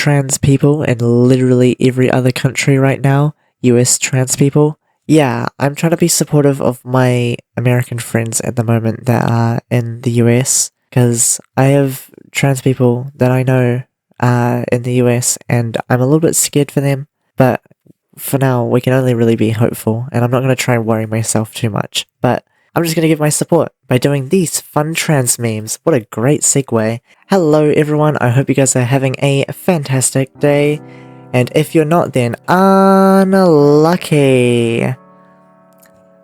trans people in literally every other country right now, US trans people. Yeah, I'm trying to be supportive of my American friends at the moment that are in the US, because I have trans people that I know in the US, and I'm a little bit scared for them, but for now, we can only really be hopeful, and I'm not going to try and worry myself too much, but I'm just going to give my support by doing these fun trans memes. What a great segue. Hello everyone, I hope you guys are having a fantastic day, and if you're not, then unlucky.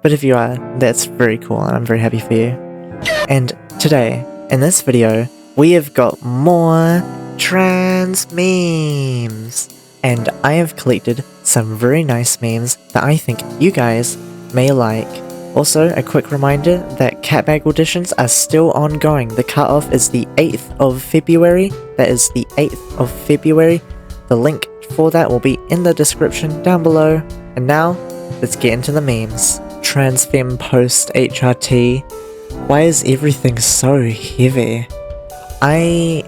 But if you are, that's very cool, and I'm very happy for you. And today, in this video, we have got more trans memes. And I have collected some very nice memes that I think you guys may like. Also, a quick reminder that Catbag auditions are still ongoing. The cutoff is the 8th of February. That is the 8th of February. The link for that will be in the description down below. And now, let's get into the memes. Transfem post HRT. Why is everything so heavy? I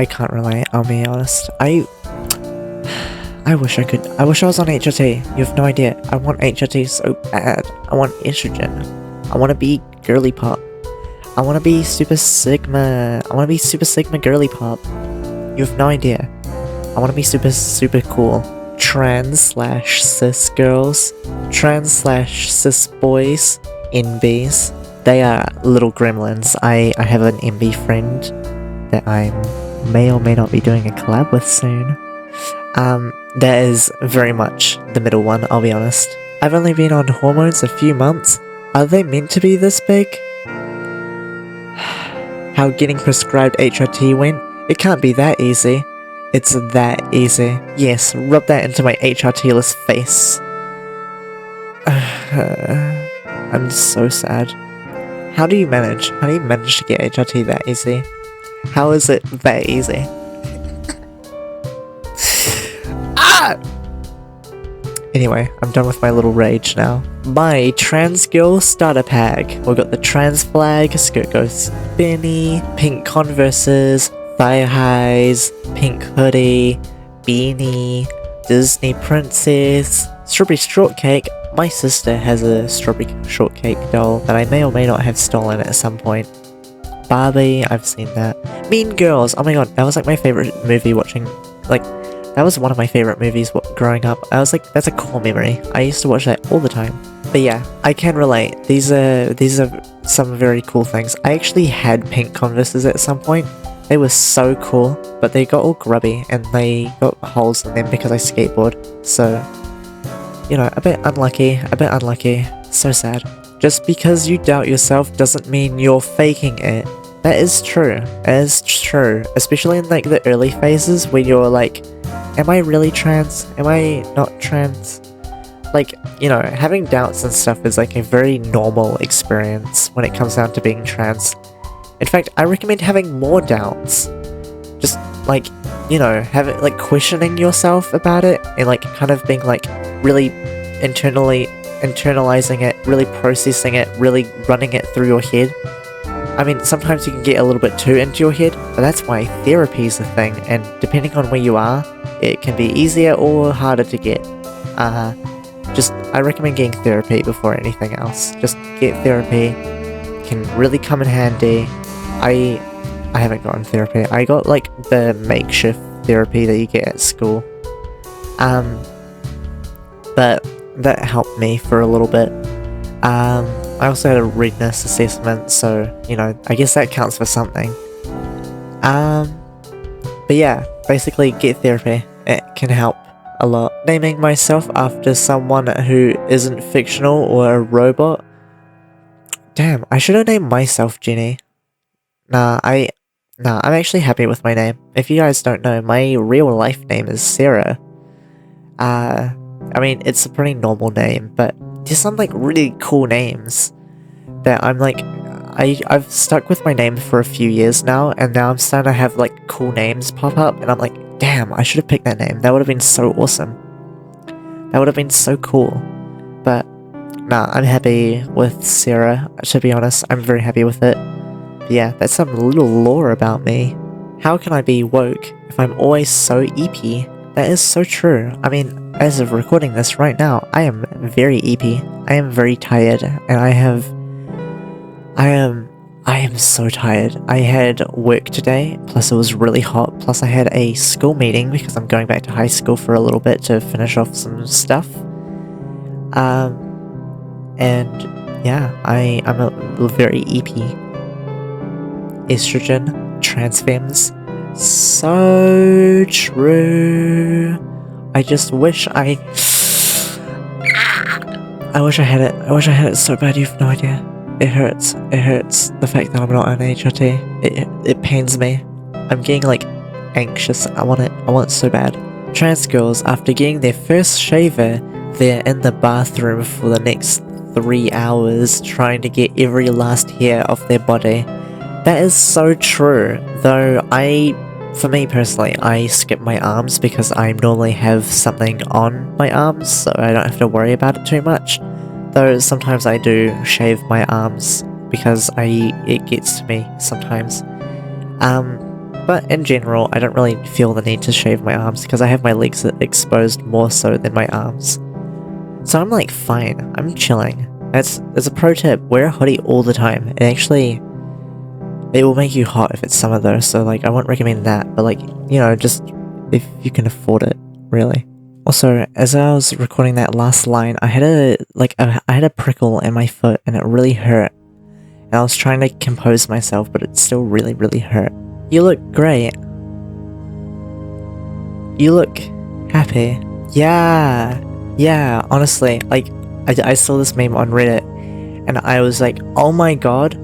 can't relate, I'll be honest. I wish I could. I wish I was on HRT. You have no idea. I want HRT so bad. I want estrogen. I want to be girly pop. I want to be super sigma. I want to be super sigma girly pop. You have no idea. I want to be super cool. Trans/cis girls. Trans/cis boys. NBs. They are little gremlins. I have an NB friend that I may or may not be doing a collab with soon. That is very much the middle one, I'll be honest. I've only been on hormones a few months. Are they meant to be this big? How getting prescribed HRT went? It can't be that easy. It's that easy. Yes, rub that into my HRT-less face. I'm so sad. How do you manage? How do you manage to get HRT that easy? How is it that easy? Anyway, I'm done with my little rage now. My trans girl starter pack. We've got the trans flag, skirt goes spinny, pink Converses, thigh highs, pink hoodie, beanie, Disney princess, strawberry shortcake. My sister has a strawberry shortcake doll that I may or may not have stolen at some point. Barbie, I've seen that. Mean Girls, oh my god, that was like my favorite movie watching, that was one of my favorite movies growing up. I was like, that's a cool memory. I used to watch that all the time. But yeah, I can relate. These are some very cool things. I actually had pink Converses at some point. They were so cool, but they got all grubby and they got holes in them because I skateboard. So, you know, a bit unlucky. So sad. Just because you doubt yourself doesn't mean you're faking it. That is true. It is true. Especially in like the early phases where you're like, am I really trans? Am I not trans? Like, you know, having doubts and stuff is like a very normal experience when it comes down to being trans. In fact, I recommend having more doubts. Just like, you know, having like questioning yourself about it and like kind of being like really internalizing it, really processing it, really running it through your head. I mean, sometimes you can get a little bit too into your head, but that's why therapy is a thing, and depending on where you are, it can be easier or harder to get. I recommend getting therapy before anything else. Just get therapy. It can really come in handy. I haven't gotten therapy. I got like the makeshift therapy that you get at school. But that helped me for a little bit. I also had a readiness assessment, so, you know, I guess that counts for something. But yeah, basically get therapy. It can help a lot. Naming myself after someone who isn't fictional or a robot. Damn, I should have named myself Jenny. Nah, I'm actually happy with my name. If you guys don't know, my real life name is Sarah. I mean, it's a pretty normal name, but there's some like really cool names that I'm like, I've stuck with my name for a few years now, and now I'm starting to have like cool names pop up, and I'm like, damn, I should have picked that name. That would have been so awesome. That would have been so cool. But nah, I'm happy with Sarah. To be honest, I'm very happy with it. But yeah, that's some little lore about me. How can I be woke if I'm always so eepy? That is so true. I mean, as of recording this right now, I am very eepy. I am very tired, and I am so tired. I had work today, plus it was really hot, plus I had a school meeting because I'm going back to high school for a little bit to finish off some stuff. And yeah, I'm a very eepy. Estrogen, trans femmes, so true. I just wish I wish I had it. I wish I had it so bad. You've no idea. It hurts. It hurts. The fact that I'm not an HRT. It pains me. I'm getting like anxious. I want it. I want it so bad. Trans girls, after getting their first shaver, they're in the bathroom for the next 3 hours trying to get every last hair off their body. That is so true. Though for me personally, I skip my arms because I normally have something on my arms, so I don't have to worry about it too much. Though sometimes I do shave my arms because it gets to me sometimes. But in general, I don't really feel the need to shave my arms because I have my legs exposed more so than my arms. So I'm like fine. I'm chilling. It's a pro tip. Wear a hoodie all the time. It will make you hot if it's summer though, so like I won't recommend that, but like, you know, just if you can afford it, really. Also, as I was recording that last line, I had a prickle in my foot and it really hurt. And I was trying to compose myself, but it still really, really hurt. You look great. You look happy. Yeah, honestly, like, I saw this meme on Reddit, and I was like, oh my god,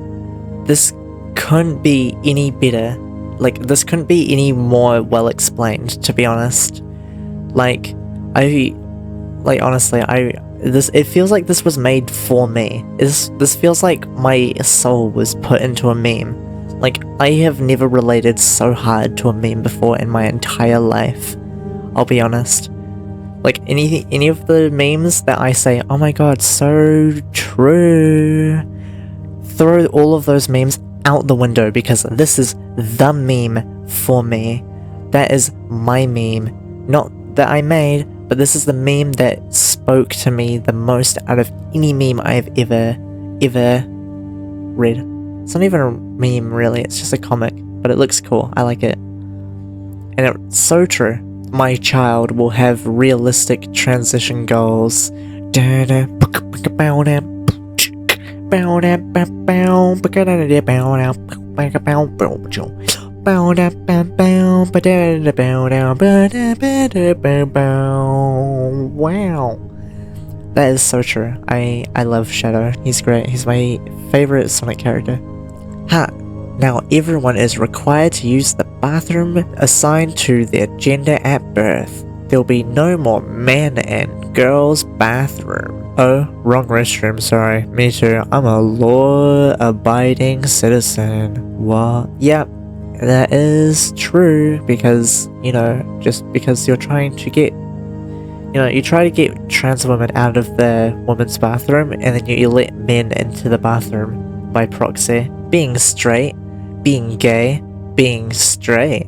this couldn't be any better. Like, this couldn't be any more well explained, to be honest. Like, honestly, it feels like this was made for me. This feels like my soul was put into a meme. Like, I have never related so hard to a meme before in my entire life. I'll be honest. Like, any of the memes that I say, oh my god, so true, throw all of those memes out the window because this is the meme for me. That is my meme. Not that I made, but this is the meme that spoke to me the most out of any meme I've ever read. It's not even a meme really, it's just a comic, but it looks cool. I like it. And it's so true. My child will have realistic transition goals. Wow. That is so true. I love Shadow. He's great. He's my favorite Sonic character. Now everyone is required to use the bathroom assigned to their gender at birth. There'll be no more man and girls bathroom. Oh, wrong restroom, sorry. Me too. I'm a law-abiding citizen. What? Yep, that is true because, you know, just because you're trying to get, you know, you try to get trans women out of the women's bathroom and then you let men into the bathroom by proxy. Being straight, being gay, being straight.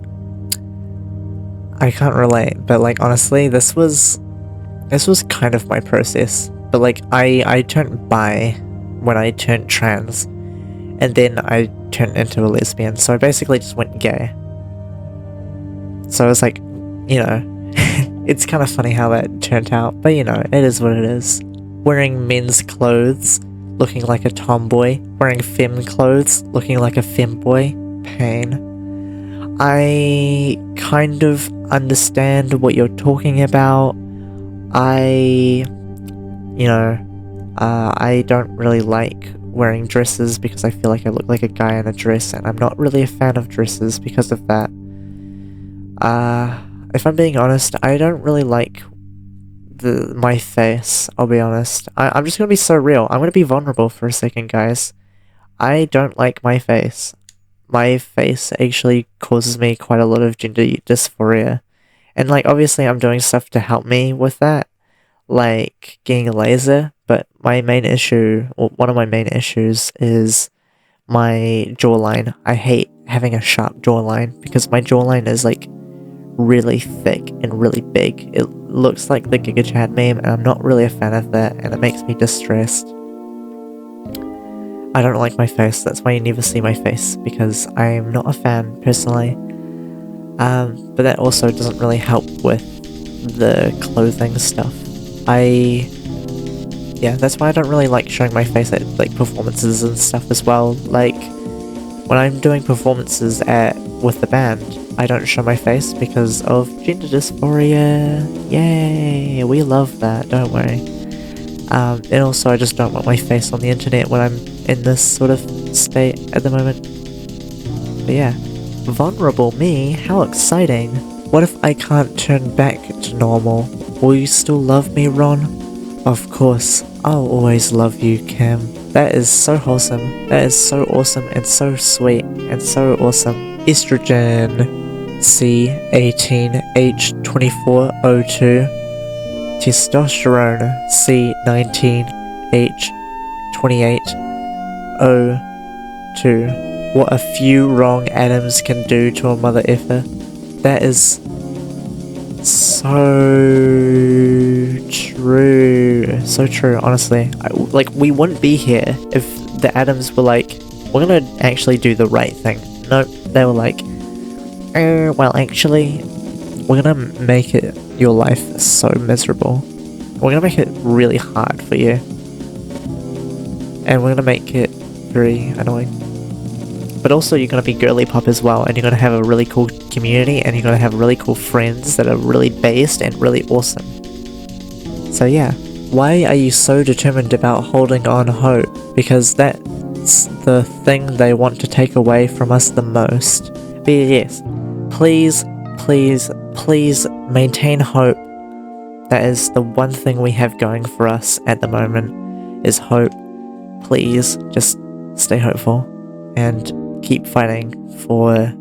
I can't relate, but like honestly, this was kind of my process. But like I turned bi when I turned trans, and then I turned into a lesbian, so I basically just went gay. So it's like, you know, it's kind of funny how that turned out, but you know, it is what it is. Wearing men's clothes, looking like a tomboy. Wearing femme clothes, looking like a femboy. Pain. I kind of understand what you're talking about. I don't really like wearing dresses because I feel like I look like a guy in a dress, and I'm not really a fan of dresses because of that. If I'm being honest, I don't really like my face, I'll be honest. I'm just gonna be so real. I'm gonna be vulnerable for a second, guys. I don't like my face. My face actually causes me quite a lot of gender dysphoria. And like, obviously I'm doing stuff to help me with that, like getting a laser, but my main issue, or one of my main issues, is my jawline. I hate having a sharp jawline, because my jawline is like really thick and really big. It looks like the Giga Chad meme, and I'm not really a fan of that, and it makes me distressed. I don't like my face, that's why you never see my face, because I'm not a fan personally. But that also doesn't really help with the clothing stuff. Yeah, that's why I don't really like showing my face at like performances and stuff as well. Like when I'm doing performances with the band, I don't show my face because of gender dysphoria. Yay, we love that, don't we? And also I just don't want my face on the internet when I'm in this sort of state at the moment. But yeah, vulnerable me, how exciting. What if I can't turn back to normal? Will you still love me, Ron? Of course, I'll always love you, Kim. That is so wholesome. That is so awesome and so sweet and so awesome. Estrogen C18H24O2. Testosterone C19H28O2. What a few wrong atoms can do to a mother effer. That is so true. So true, honestly. Like, we wouldn't be here if the atoms were like, we're gonna actually do the right thing. Nope, they were like, well, actually, we're gonna make your life so miserable. We're gonna make it really hard for you. And we're gonna make it very annoying. But also you're gonna be girly pop as well, and you're gonna have a really cool community, and you're gonna have really cool friends that are really based and really awesome. So yeah, why are you so determined about holding on hope? Because that's the thing they want to take away from us the most. But yes, please, please, please maintain hope. That is the one thing we have going for us at the moment, is hope. Please, just stay hopeful and keep fighting for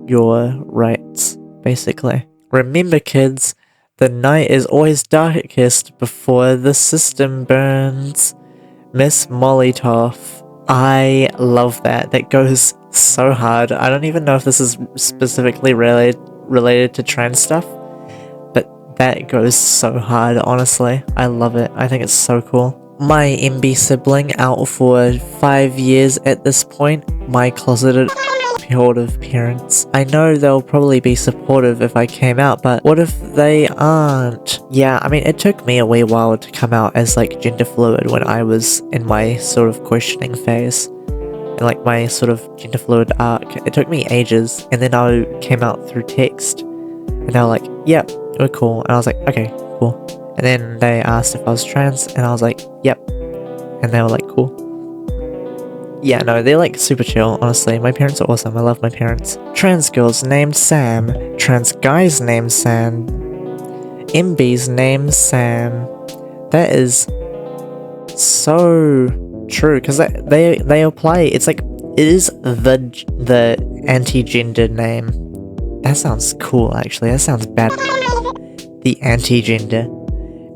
your rights, basically. Remember, kids, the night is always darkest before the system burns. Miss Molotov. I love that. That goes so hard. I don't even know if this is specifically related to trans stuff, but that goes so hard, honestly. I love it. I think it's so cool. My MB sibling, out for 5 years at this point, my closeted supportive parents. I know they'll probably be supportive if I came out, but what if they aren't? Yeah, I mean, it took me a wee while to come out as like gender fluid when I was in my sort of questioning phase. And like my sort of gender fluid arc. It took me ages, and then I came out through text. And they were like, yep, we're cool. And I was like, okay, cool. And then they asked if I was trans, and I was like, yep. And they were like, cool. Yeah, no, they're like super chill, honestly. My parents are awesome. I love my parents. Trans girls named Sam. Trans guys named Sam. MB's named Sam. That is so true, because they apply. It's like, it is the anti-gender name. That sounds cool, actually. That sounds bad. The anti-gender.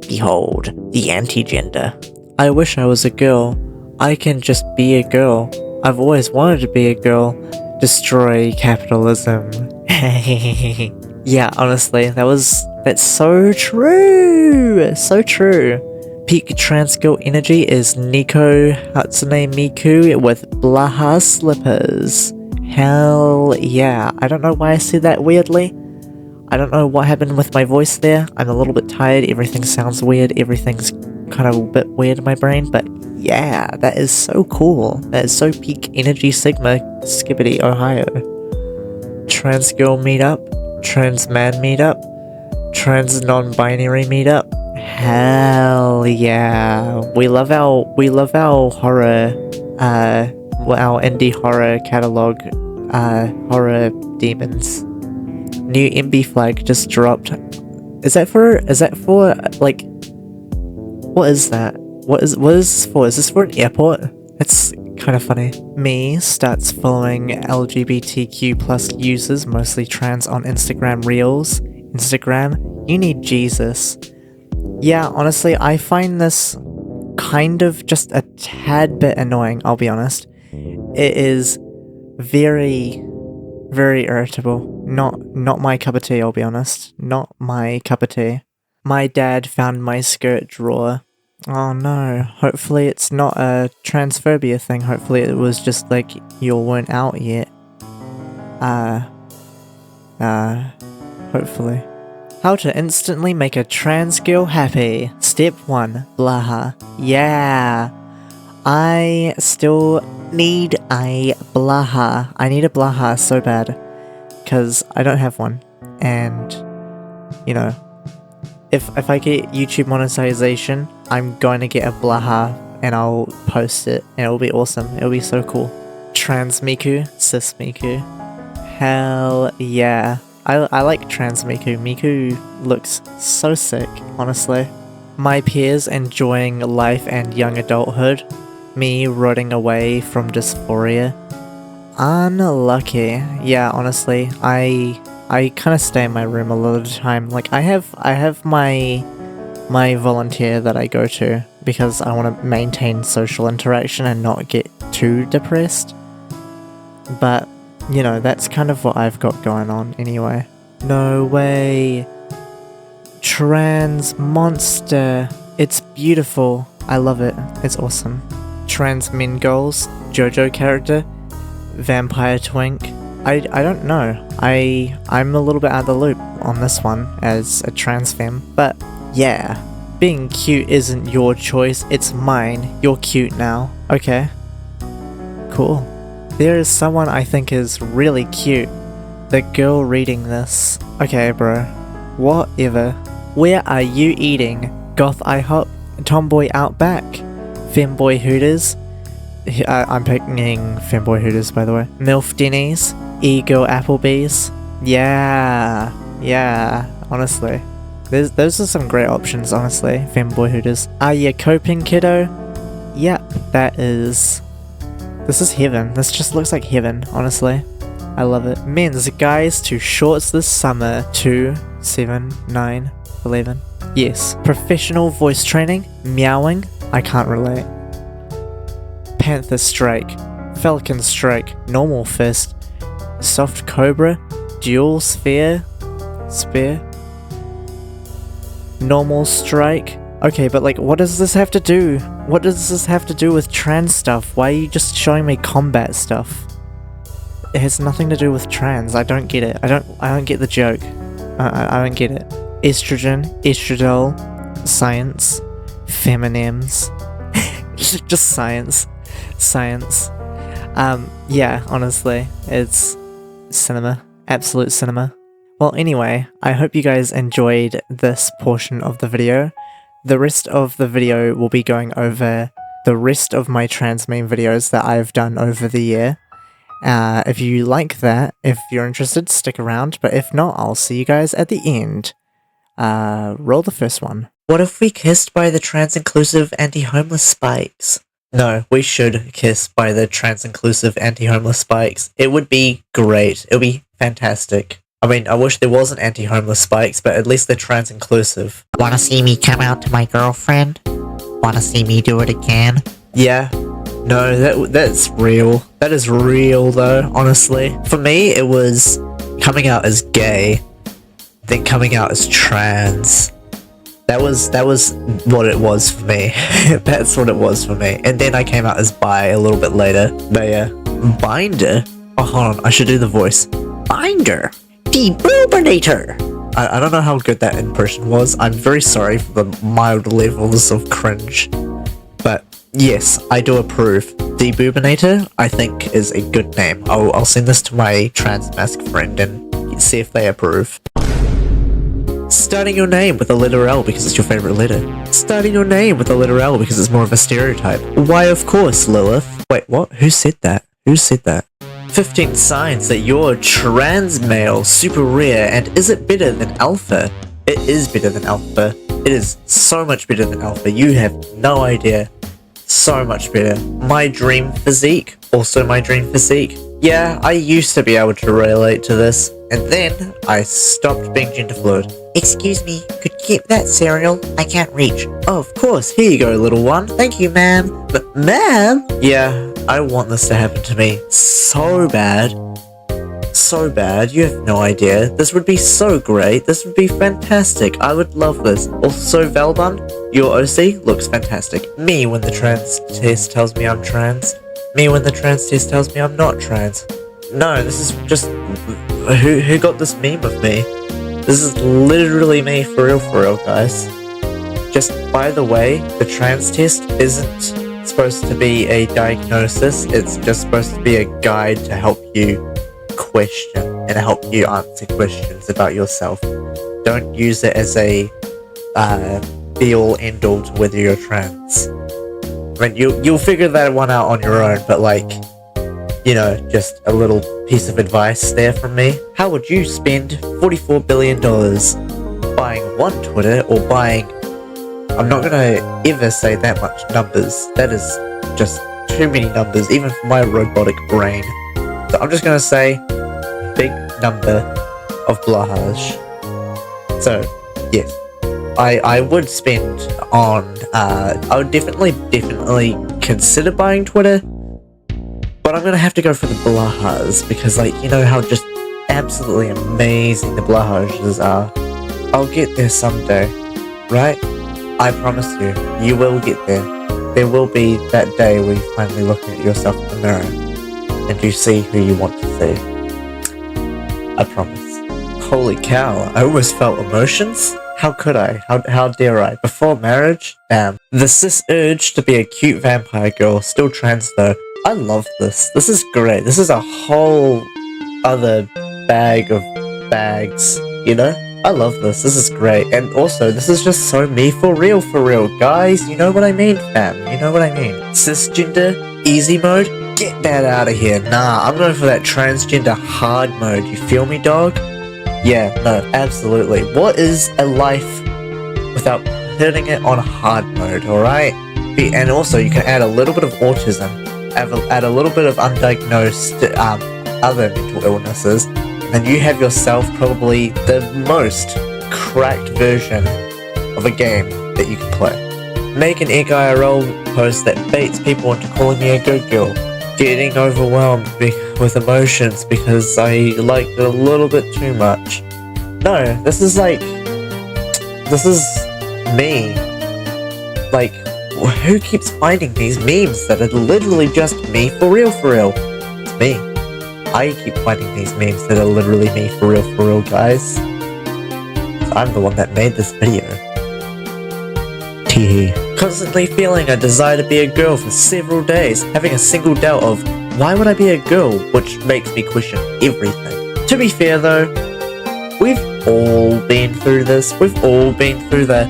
Behold, the anti-gender. I wish I was a girl. I can just be a girl. I've always wanted to be a girl. Destroy capitalism. Yeah, honestly, that's so true. So true. Peak trans girl energy is Nico Hatsune Miku with Blaha slippers. Hell yeah. I don't know why I said that weirdly. I don't know what happened with my voice there. I'm a little bit tired. Everything sounds weird. Everything's kind of a bit weird in my brain, but yeah, that is so cool. That is so peak energy sigma skibbity Ohio. Trans girl meetup, trans man meetup, trans non-binary meetup. Hell yeah. We love our horror, our indie horror catalog, horror demons. New MB flag just dropped. Is that for like, what is that? What is this for? Is this for an airport? It's kind of funny. Me starts following LGBTQ plus users, mostly trans, on Instagram Reels. Instagram, you need Jesus. Yeah, honestly, I find this kind of just a tad bit annoying, I'll be honest. It is very Very irritable. Not my cup of tea, I'll be honest. Not my cup of tea. My dad found my skirt drawer. Oh no, hopefully it's not a transphobia thing. Hopefully it was just like you weren't out yet. Hopefully. How to instantly make a trans girl happy. Step 1. Blaha. Yeah. I still need a blaha. I need a blaha so bad. Because I don't have one. And, you know, if I get YouTube monetization, I'm going to get a blaha and I'll post it. And it'll be awesome. It'll be so cool. Trans Miku. Cis Miku. Hell yeah. I like trans Miku. Miku looks so sick, honestly. My peers enjoying life and young adulthood. Me rotting away from dysphoria. Unlucky. Yeah, honestly, I kind of stay in my room a lot of the time. Like, I have my volunteer that I go to because I want to maintain social interaction and not get too depressed. But you know, that's kind of what I've got going on anyway. No way. Trans monster. It's beautiful. I love it. It's awesome. Trans min goals. GOJ character. Vampire twink. I don't know. I'm a little bit out of the loop on this one as a trans femme. But yeah. Being cute isn't your choice. It's mine. You're cute now. Okay. Cool. There is someone I think is really cute. The girl reading this. Okay, bro. Whatever. Where are you eating? Goth IHOP? Tomboy Outback? Femboy Hooters? I'm picking Femboy Hooters, by the way. MILF Denny's? E-Girl Applebee's? Yeah. Yeah. Honestly. Those are some great options, honestly. Femboy Hooters. Are you coping, kiddo? Yep. That is... This is heaven. This just looks like heaven, honestly. I love it. Men's guys to shorts this summer. 2, 7, 9, 11. Yes. Professional voice training. Meowing. I can't relate. Panther strike. Falcon strike. Normal fist. Soft cobra. Dual sphere. Spear. Normal strike. Okay, but like, what does this have to do? What does this have to do with trans stuff? Why are you just showing me combat stuff? It has nothing to do with trans. I don't get it. I don't get the joke. I don't get it. Estrogen, estradiol, science, feminims, just science, science. Yeah, honestly, it's cinema, absolute cinema. Well, anyway, I hope you guys enjoyed this portion of the video. The rest of the video will be going over the rest of my trans meme videos that I've done over the year. If you like that, if you're interested, stick around, but if not, I'll see you guys at the end. Roll the first one. What if we kissed by the trans-inclusive anti-homeless spikes? No, we should kiss by the trans-inclusive anti-homeless spikes. It would be great. It would be fantastic. I mean, I wish there wasn't anti-homeless spikes, but at least they're trans-inclusive. Wanna see me come out to my girlfriend? Wanna see me do it again? Yeah. No, that's real. That is real, though, honestly. For me, it was coming out as gay, then coming out as trans. That was what it was for me. That's what it was for me. And then I came out as bi a little bit later. But yeah. Binder? Oh, hold on. I should do the voice. Binder! Deburbinator! I don't know how good that impression was. I'm very sorry for the mild levels of cringe. But yes, I do approve. Deburbinator, I think, is a good name. I'll send this to my trans mask friend and see if they approve. Starting your name with a letter L because it's your favorite letter. Starting your name with a letter L because it's more of a stereotype. Why, of course, Lilith. Wait, what? Who said that? Who said that? 15 signs that you're trans male, super rare, and is it better than alpha? It is better than alpha. It is so much better than alpha. You have no idea. So much better. My dream physique. Also my dream physique. Yeah, I used to be able to relate to this, and then I stopped being gender fluid. Excuse me, could you get that cereal? I can't reach. Oh, of course. Here you go, little one. Thank you, ma'am. But, ma'am? Yeah, I want this to happen to me so bad. so bad, you have no idea. This would be so great, this would be fantastic, I would love this. Also, Valbun, your OC looks fantastic. Me when the trans test tells me I'm trans. Me when the trans test tells me I'm not trans. No, this is just... Who got this meme of me? This is literally me, for real, guys. Just, by the way, the trans test isn't supposed to be a diagnosis, it's just supposed to be a guide to help you question and help you answer questions about yourself. Don't use it as a be-all end-all to whether you're trans. I mean, you'll figure that one out on your own, but like, you know, just a little piece of advice there from me. How would you spend $44 billion buying one Twitter or buying... I'm not gonna ever say that much numbers. That is just too many numbers, even for my robotic brain. So I'm just gonna say big number of blahage. So, yes. I would spend on, I would definitely consider buying Twitter, but I'm gonna have to go for the blahas, because like, you know how just absolutely amazing the blahages are. I'll get there someday, right? I promise you, you will get there. There will be that day where you finally look at yourself in the mirror, and you see who you want to see. I promise. Holy cow, I almost felt emotions? How could I? How dare I? Before marriage? Damn. The cis urge to be a cute vampire girl, still trans though. I love this. This is great. This is a whole other bag of bags, you know? I love this. This is great. And also, this is just so me for real, guys. You know what I mean, fam? You know what I mean? Cisgender, easy mode? Get that out of here. Nah, I'm going for that transgender hard mode. You feel me, dog? Yeah, no, absolutely. What is a life without putting it on hard mode, alright? And also, you can add a little bit of autism, add a little bit of undiagnosed other mental illnesses, and you have yourself probably the most cracked version of a game that you can play. Make an egg IRL post that baits people into calling me a good girl. Getting overwhelmed with emotions because I liked it a little bit too much. No, this is me. Like, who keeps finding these memes that are literally just me for real? It's me. I keep finding these memes that are literally me for real, guys. I'm the one that made this video. Teehee. Constantly feeling a desire to be a girl for several days, having a single doubt of, why would I be a girl? Which makes me question everything. To be fair though, we've all been through this. We've all been through the,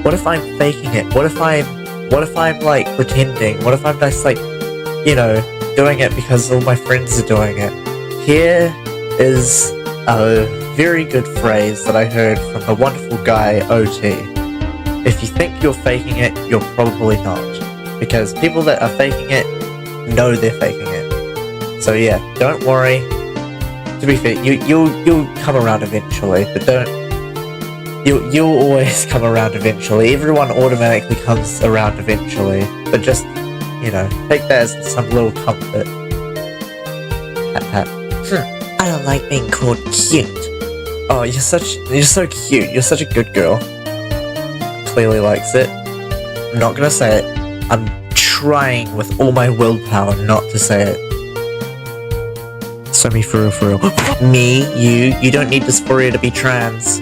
what if I'm faking it? What if I'm like pretending? What if I'm just like, you know, doing it because all my friends are doing it? Here is a very good phrase that I heard from the wonderful guy OT. If you think you're faking it, you're probably not. Because people that are faking it know they're faking it. So yeah, don't worry. To be fair, you'll come around eventually, but you'll always come around eventually. Everyone automatically comes around eventually. But just, you know, take that as some little comfort. Pat. I don't like being called cute. Oh, you're so cute. You're such a good girl. Clearly likes it. I'm not gonna say it. I'm trying with all my willpower not to say it. So me for real. Me, you don't need dysphoria to be trans.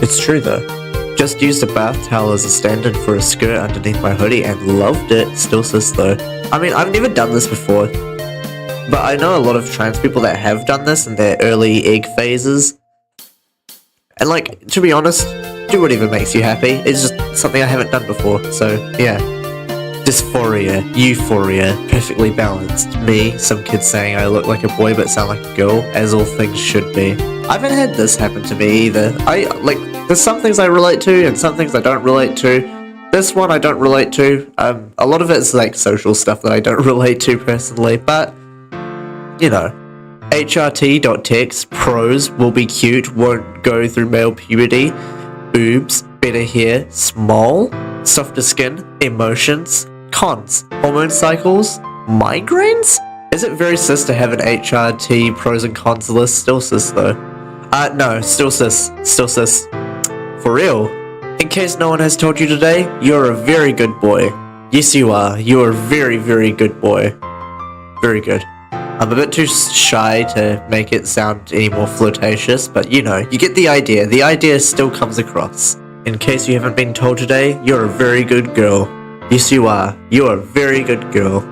It's true though. Just used a bath towel as a stand-in for a skirt underneath my hoodie and loved it. Still sis though. I mean, I've never done this before, but I know a lot of trans people that have done this in their early egg phases. And like, to be honest, do whatever makes you happy. It's just something I haven't done before, so yeah. Dysphoria, euphoria, perfectly balanced. Me, some kids saying I look like a boy but sound like a girl, as all things should be. I haven't had this happen to me either. There's some things I relate to and some things I don't relate to. This one I don't relate to. A lot of it's like social stuff that I don't relate to personally, but, you know. HRT.text, pros, will be cute, won't go through male puberty, boobs, better hair, small, softer skin, emotions, cons, hormone cycles, migraines? Is it very cis to have an HRT pros and cons list? Still cis though. No, still cis. Still cis. For real. In case no one has told you today, you're a very good boy. Yes, you are. You're a very, very good boy. Very good. I'm a bit too shy to make it sound any more flirtatious, but you know, you get the idea. The idea still comes across. In case you haven't been told today, you're a very good girl. Yes, you are. You're a very good girl.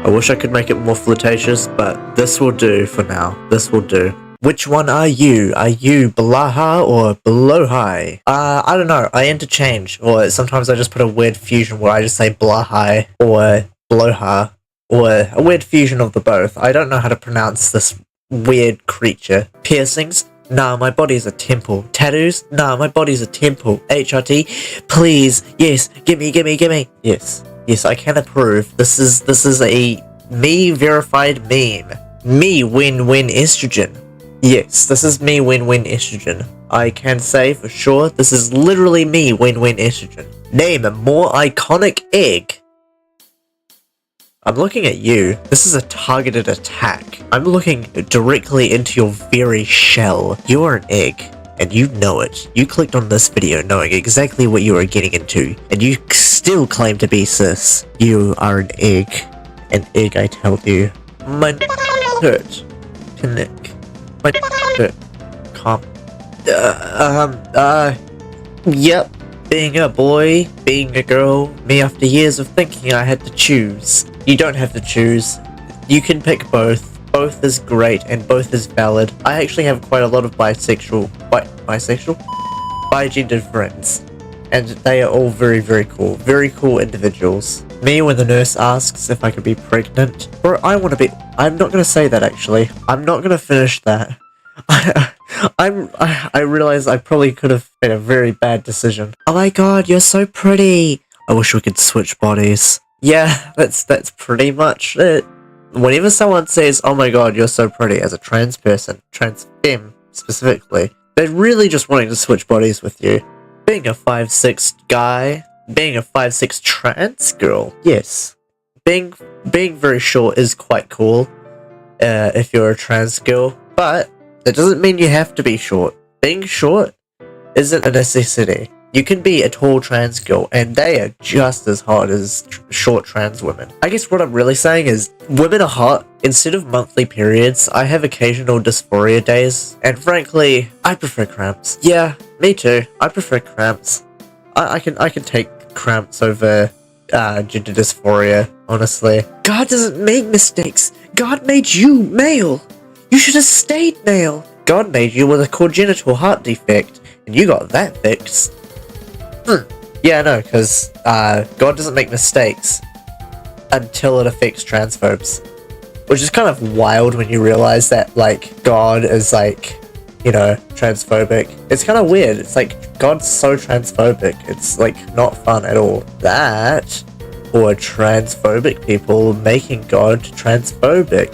I wish I could make it more flirtatious, but this will do for now. This will do. Which one are you? Are you Blaha or Blowhigh? I don't know. I interchange, or sometimes I just put a weird fusion where I just say Blahai or Blowha, or a weird fusion of the both. I don't know how to pronounce this weird creature. Piercings? Nah, my body's a temple. Tattoos? Nah, my body's a temple. HRT? Please, yes, gimme. Yes, I can approve. This is a me verified meme. Me win-win estrogen. Yes, this is me win-win estrogen. I can say for sure this is literally me win-win estrogen. Name a more iconic egg. I'm looking at you. This is a targeted attack. I'm looking directly into your very shell. You are an egg, and you know it. You clicked on this video knowing exactly what you are getting into, and you still claim to be cis. You are an egg. An egg, I tell you. My hurt to nick. My hurt. Calm. Yep. Being a boy, being a girl, me after years of thinking I had to choose. You don't have to choose. You can pick both. Both is great and both is valid. I actually have quite a lot of bisexual, bi-gendered friends. And they are all very, very cool. Very cool individuals. Me, when the nurse asks if I could be pregnant, bro, I want to be. I'm not going to say that actually. I'm not going to finish that. I realize I probably could have made a very bad decision. Oh my god, you're so pretty. I wish we could switch bodies. Yeah, that's pretty much it. Whenever someone says, oh my god, you're so pretty, as a trans person, trans femme specifically, they're really just wanting to switch bodies with you. Being a 5'6" guy, being a 5'6" trans girl, yes. Being very short is quite cool, if you're a trans girl, but that doesn't mean you have to be short. Being short isn't a necessity. You can be a tall trans girl, and they are just as hot as short trans women. I guess what I'm really saying is, women are hot. Instead of monthly periods, I have occasional dysphoria days, and frankly, I prefer cramps. Yeah, me too. I prefer cramps. I can take cramps over gender dysphoria, honestly. God doesn't make mistakes. God made you male. You should have stayed male. God made you with a congenital heart defect, and you got that fixed. Yeah, no, because God doesn't make mistakes until it affects transphobes. Which is kind of wild when you realize that, like, God is, like, you know, transphobic. It's kind of weird. It's like, God's so transphobic. It's, like, not fun at all. That, or transphobic people making God transphobic.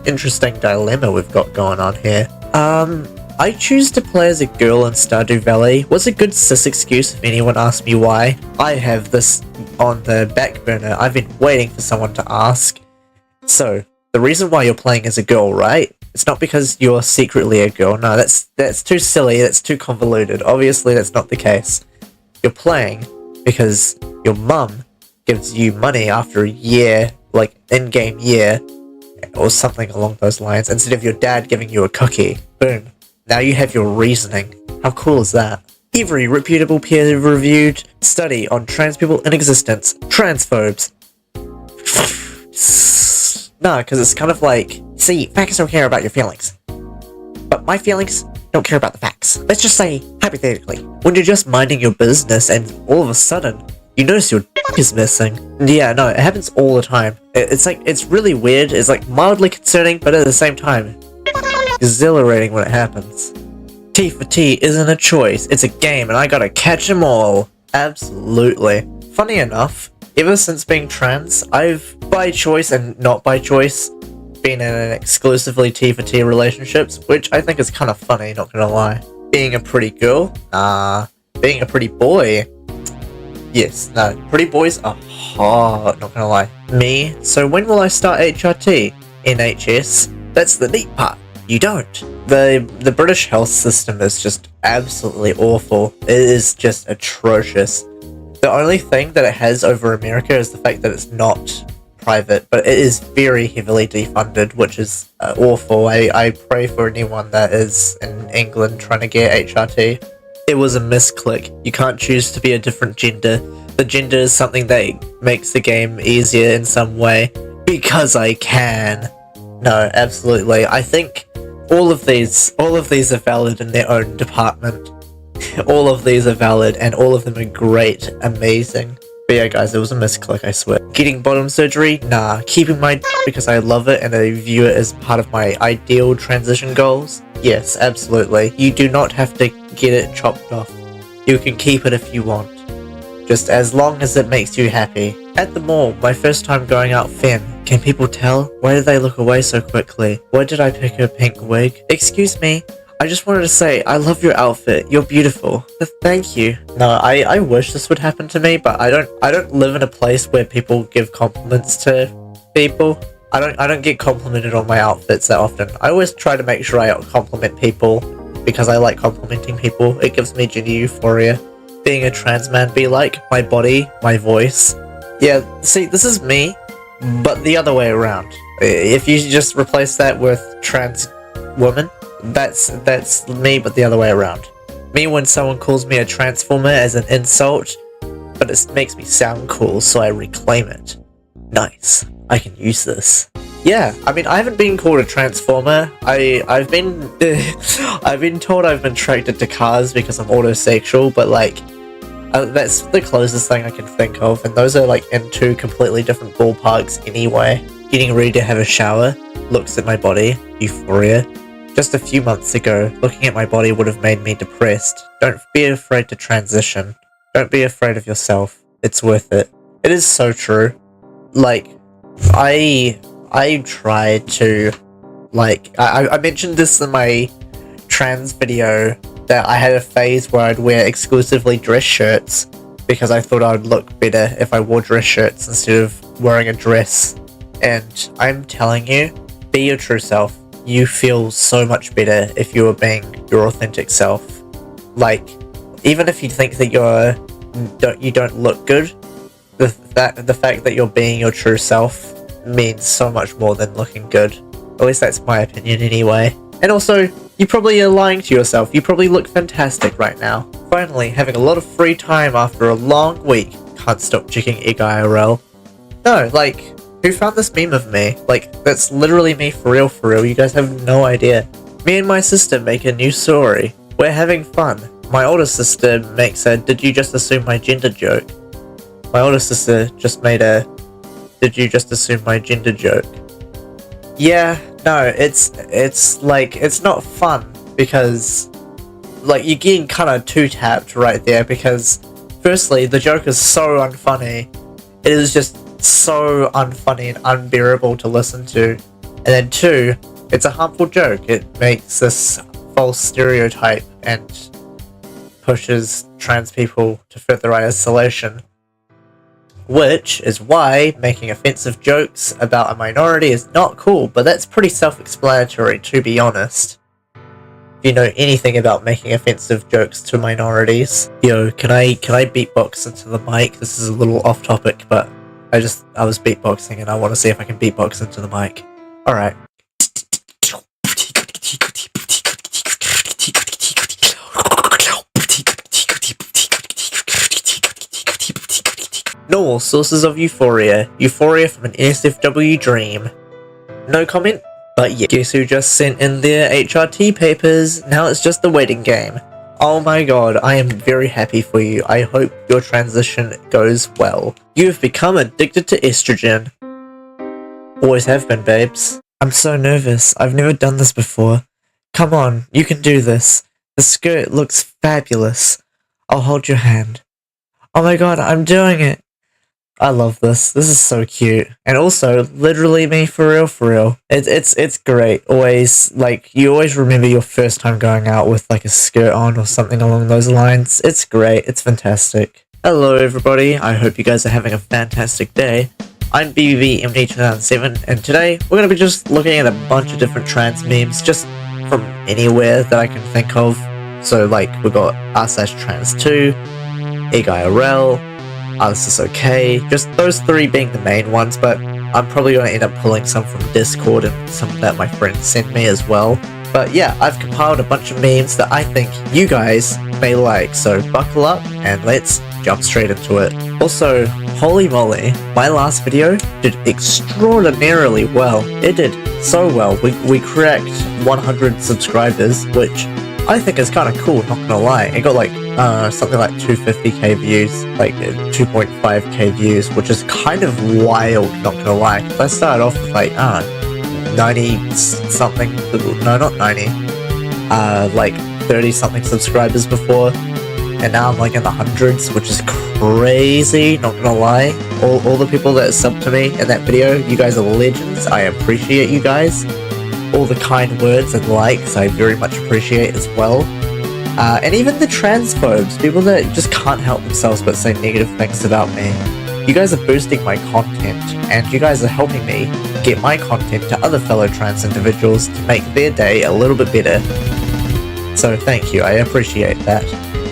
Interesting dilemma we've got going on here. I choose to play as a girl in Stardew Valley. Was a good cis excuse if anyone asked me why. I have this on the back burner. I've been waiting for someone to ask. So, the reason why you're playing as a girl, right? It's not because you're secretly a girl. No, that's too silly. That's too convoluted. Obviously, that's not the case. You're playing because your mum gives you money after a year, like in-game year, or something along those lines, instead of your dad giving you a cookie. Boom. Now you have your reasoning. How cool is that? Every reputable peer-reviewed study on trans people in existence. Transphobes. Nah, because it's kind of like, see, facts don't care about your feelings. But my feelings don't care about the facts. Let's just say, hypothetically, when you're just minding your business and all of a sudden, you notice your dick is missing. Yeah, no, it happens all the time. It's like, it's really weird. It's like mildly concerning, but at the same time, exhilarating when it happens. T for T isn't a choice, it's a game and I gotta catch 'em all. Absolutely. Funny enough, ever since being trans, I've, by choice and not by choice, been in an exclusively T for T relationships, which I think is kind of funny, not gonna lie. Being a pretty girl? Being a pretty boy? Yes, no, pretty boys are hot, not gonna lie. Me? So when will I start HRT? NHS? That's the neat part. You don't. The British health system is just absolutely awful. It is just atrocious. The only thing that it has over America is the fact that it's not private, but it is very heavily defunded, which is awful. I pray for anyone that is in England trying to get HRT. It was a misclick. You can't choose to be a different gender. The gender is something that makes the game easier in some way. Because I can. No, absolutely. I think all of these are valid in their own department. All of these are valid, and all of them are great, amazing. But yeah, guys, it was a misclick, I swear. Getting bottom surgery? Nah. Keeping my because I love it and I view it as part of my ideal transition goals? Yes, absolutely. You do not have to get it chopped off. You can keep it if you want. Just as long as it makes you happy. At the mall, my first time going out Fem. Can people tell? Why did they look away so quickly? Why did I pick a pink wig? Excuse me. I just wanted to say, I love your outfit. You're beautiful. Thank you. No, I wish this would happen to me, but I don't live in a place where people give compliments to people. I don't get complimented on my outfits that often. I always try to make sure I compliment people because I like complimenting people. It gives me gender euphoria. Being a trans man be like, my body, my voice. Yeah, see, this is me, but the other way around. If you just replace that with trans woman, that's me, but the other way around. Me when someone calls me a transformer as an insult, but it makes me sound cool, so I reclaim it. Nice. I can use this. Yeah, I mean, I haven't been called a transformer. I've been I've been told I've been attracted to cars because I'm autosexual, but like that's the closest thing I can think of, and those are like in two completely different ballparks anyway. Getting ready to have a shower, looks at my body, euphoria. Just a few months ago, looking at my body would have made me depressed. Don't be afraid to transition. Don't be afraid of yourself. It's worth it. It is so true. Like, I tried to, like, I mentioned this in my trans video, that I had a phase where I'd wear exclusively dress shirts because I thought I would look better if I wore dress shirts instead of wearing a dress. And I'm telling you, be your true self. You feel so much better if you are being your authentic self. Like, even if you think that you don't look good, the fact that you're being your true self means so much more than looking good. At least that's my opinion anyway. And also, you probably are lying to yourself. You probably look fantastic right now. Finally, having a lot of free time after a long week. Can't stop checking Egg IRL. No, like, who found this meme of me? Like, that's literally me for real. You guys have no idea. Me and my sister make a new story. We're having fun. My older sister makes a "did you just assume my gender" joke. My older sister just made a "did you just assume my gender" joke. Yeah, no, it's like, it's not fun because, like, you're getting kind of two-tapped right there because, firstly, the joke is so unfunny. It is just so unfunny and unbearable to listen to. And then two, it's a harmful joke. It makes this false stereotype and pushes trans people to further isolation. Which is why making offensive jokes about a minority is not cool, but that's pretty self-explanatory, to be honest. If you know anything about making offensive jokes to minorities. Yo, can I beatbox into the mic? This is a little off topic, but I was beatboxing and I want to see if I can beatbox into the mic. Alright. Normal sources of euphoria. Euphoria from an SFW dream. No comment? But yeah. Guess who just sent in their HRT papers? Now it's just the waiting game. Oh my god, I am very happy for you. I hope your transition goes well. You've become addicted to estrogen. Always have been, babes. I'm so nervous. I've never done this before. Come on, you can do this. The skirt looks fabulous. I'll hold your hand. Oh my god, I'm doing it. I love this. This is so cute. And also, literally me for real. It's great. Always, like, you always remember your first time going out with, like, a skirt on or something along those lines. It's great. It's fantastic. Hello, everybody. I hope you guys are having a fantastic day. I'm BBMD2007, and today we're going to be just looking at a bunch of different trans memes, just from anywhere that I can think of. So, like, we got r/trans2, EGIRL, this is okay, just those three being the main ones, but I'm probably going to end up pulling some from Discord and some that my friends sent me as well. But yeah, I've compiled a bunch of memes that I think you guys may like, so buckle up and let's jump straight into it. Also, holy moly, my last video did extraordinarily well. It did so well. We cracked 100 subscribers, which I think is kind of cool, not gonna lie. It got like something like 250k views, like 2.5k views, which is kind of wild, not gonna lie. I started off with like 90 something, no, not 90, like 30 something subscribers before, and now I'm like in the hundreds, which is crazy, not gonna lie. All the people that subbed to me in that video, you guys are legends. I appreciate you guys. All the kind words and likes, I very much appreciate as well. And even the transphobes, people that just can't help themselves but say negative things about me. You guys are boosting my content, and you guys are helping me get my content to other fellow trans individuals to make their day a little bit better. So thank you, I appreciate that.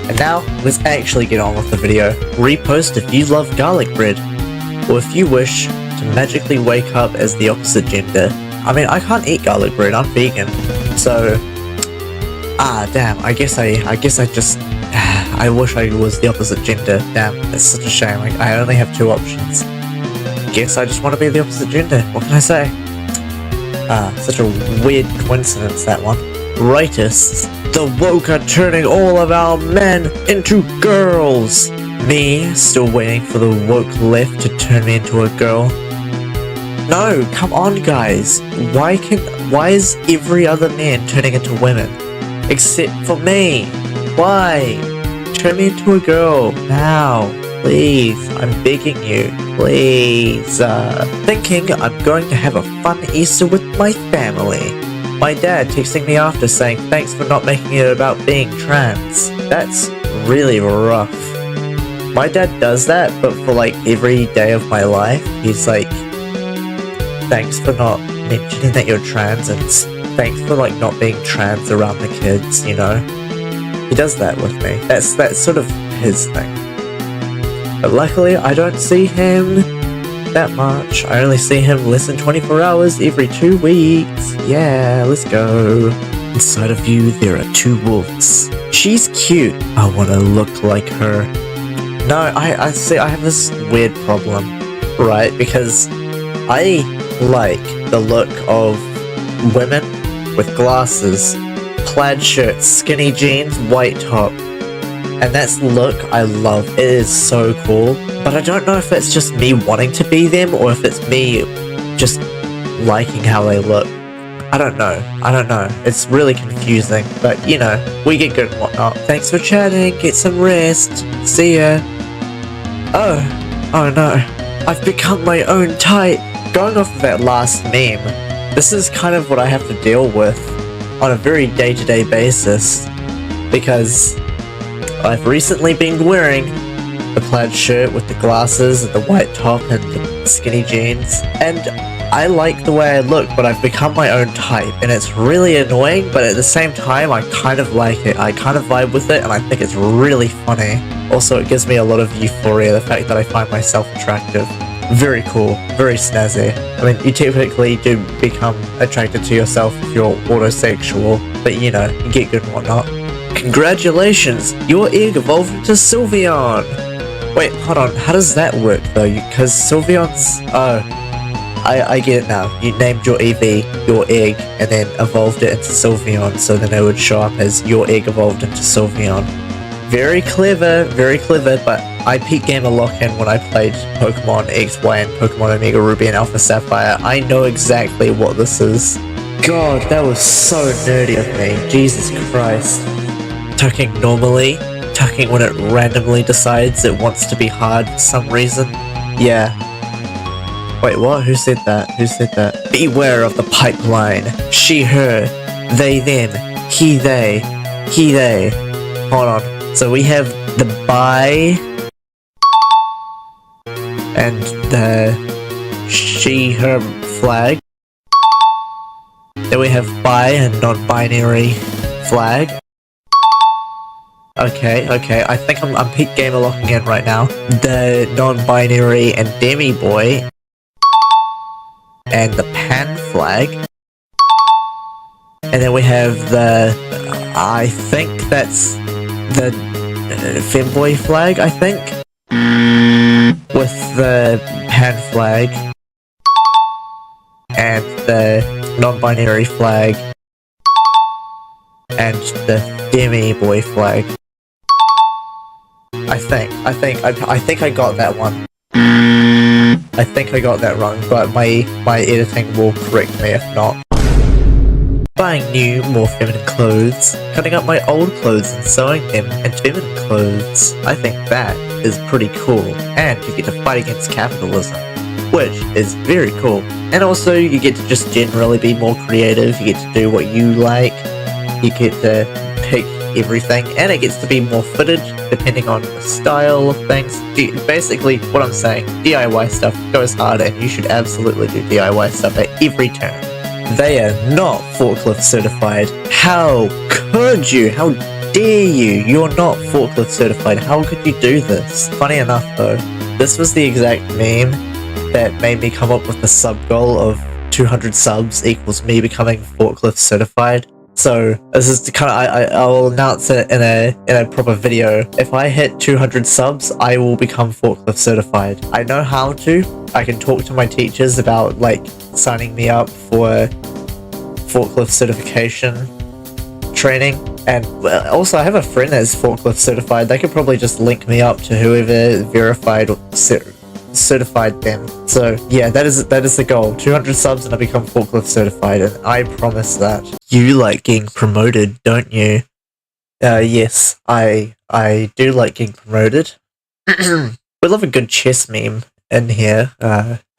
And now, let's actually get on with the video. Repost if you love garlic bread, or if you wish to magically wake up as the opposite gender. I mean, I can't eat garlic bread, I'm vegan, so... damn, I guess I just... I wish I was the opposite gender. Damn, it's such a shame. I only have two options. Guess I just want to be the opposite gender. What can I say? Such a weird coincidence, that one. Rightists. The woke are turning all of our men into girls. Me, still waiting for the woke left to turn me into a girl. No, come on, guys. Why is every other man turning into women? Except for me. Why? Turn me into a girl, now, please, I'm begging you, please. Thinking I'm going to have a fun Easter with my family. My dad texting me after saying thanks for not making it about being trans. That's really rough. My dad does that, but for like every day of my life, he's like, thanks for not mentioning that you're trans, and thanks for like not being trans around the kids, you know? He does that with me. That's sort of his thing. But luckily, I don't see him that much. I only see him less than 24 hours every 2 weeks. Yeah, let's go. Inside of you, there are two wolves. She's cute. I want to look like her. No, I see, I have this weird problem, right? Because I like the look of women with glasses, plaid shirts, skinny jeans, white top. And that's the look I love. It is so cool. But I don't know if it's just me wanting to be them, or if it's me just liking how they look. I don't know. It's really confusing. But, you know, we get good and whatnot. Thanks for chatting. Get some rest. See ya. Oh no. I've become my own type. Going off of that last meme, this is kind of what I have to deal with on a very day-to-day basis, because I've recently been wearing the plaid shirt with the glasses and the white top and the skinny jeans, and I like the way I look, but I've become my own type, and it's really annoying, but at the same time I kind of like it. I kind of vibe with it, and I think it's really funny. Also, it gives me a lot of euphoria, the fact that I find myself attractive. Very cool, very snazzy. I mean, you typically do become attracted to yourself if you're autosexual, but you know, you get good and whatnot. Congratulations, your egg evolved into Sylveon! Wait, hold on, how does that work though? Because Sylveon's... oh, I get it now. You named your EV your egg, and then evolved it into Sylveon, so then it would show up as your egg evolved into Sylveon. Very clever, but I peaked Gamer Lock-in when I played Pokemon X, Y, and Pokemon Omega Ruby and Alpha Sapphire. I know exactly what this is. God, that was so nerdy of me. Jesus Christ. Tucking normally, tucking when it randomly decides it wants to be hard for some reason. Yeah. Wait, what? Who said that? Who said that? Beware of the pipeline. She, her. They, them. He, they. He, they. Hold on. So we have the bi and the she, her flag. Then we have bi and non-binary flag. Okay, I think I'm peak gamer locking in right now. The non-binary and demi boy. And the pan flag. And then we have the, I think that's the femboy flag, I think. With the pan flag. And the non-binary flag. And the demi boy flag. I think I got that one. I think I got that wrong, but my editing will correct me if not. Buying new, more feminine clothes, cutting up my old clothes and sewing them into feminine clothes. I think that is pretty cool, and you get to fight against capitalism, which is very cool. And also, you get to just generally be more creative, you get to do what you like, you get to pick everything, and it gets to be more fitted depending on the style of things. Basically, what I'm saying, DIY stuff goes hard, and you should absolutely do DIY stuff at every turn. They are not forklift certified. How could you? How dare you? You're not forklift certified. How could you do this? Funny enough though, this was the exact meme that made me come up with the sub goal of 200 subs equals me becoming forklift certified. So this is the kind of, I'll announce it in a proper video. If I hit 200 subs, I will become forklift certified. I know how to. I can talk to my teachers about like signing me up for forklift certification training. And also I have a friend that's forklift certified. They could probably just link me up to whoever verified or certified them. So yeah, that is the goal. 200 subs and I become forklift certified, and I promise that. You like getting promoted, don't you? Yes, I do like getting promoted. We love a good chess meme in here.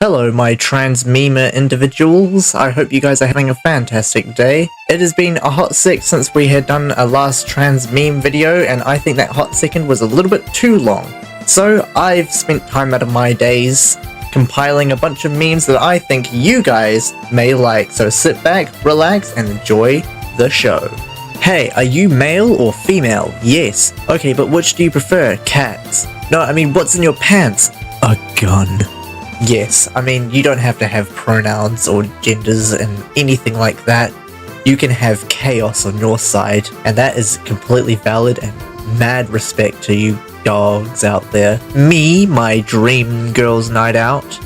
Hello my trans memer individuals, I hope you guys are having a fantastic day. It has been a hot sec since we had done a last trans meme video, and I think that hot second was a little bit too long. So I've spent time out of my days compiling a bunch of memes that I think you guys may like, so sit back, relax, and enjoy the show. Hey, are you male or female? Yes. Okay, but which do you prefer? Cats? No, I mean, what's in your pants? A gun. Yes, I mean, you don't have to have pronouns or genders and anything like that. You can have chaos on your side, and that is completely valid, and mad respect to you dogs out there. Me, my dream girls night out.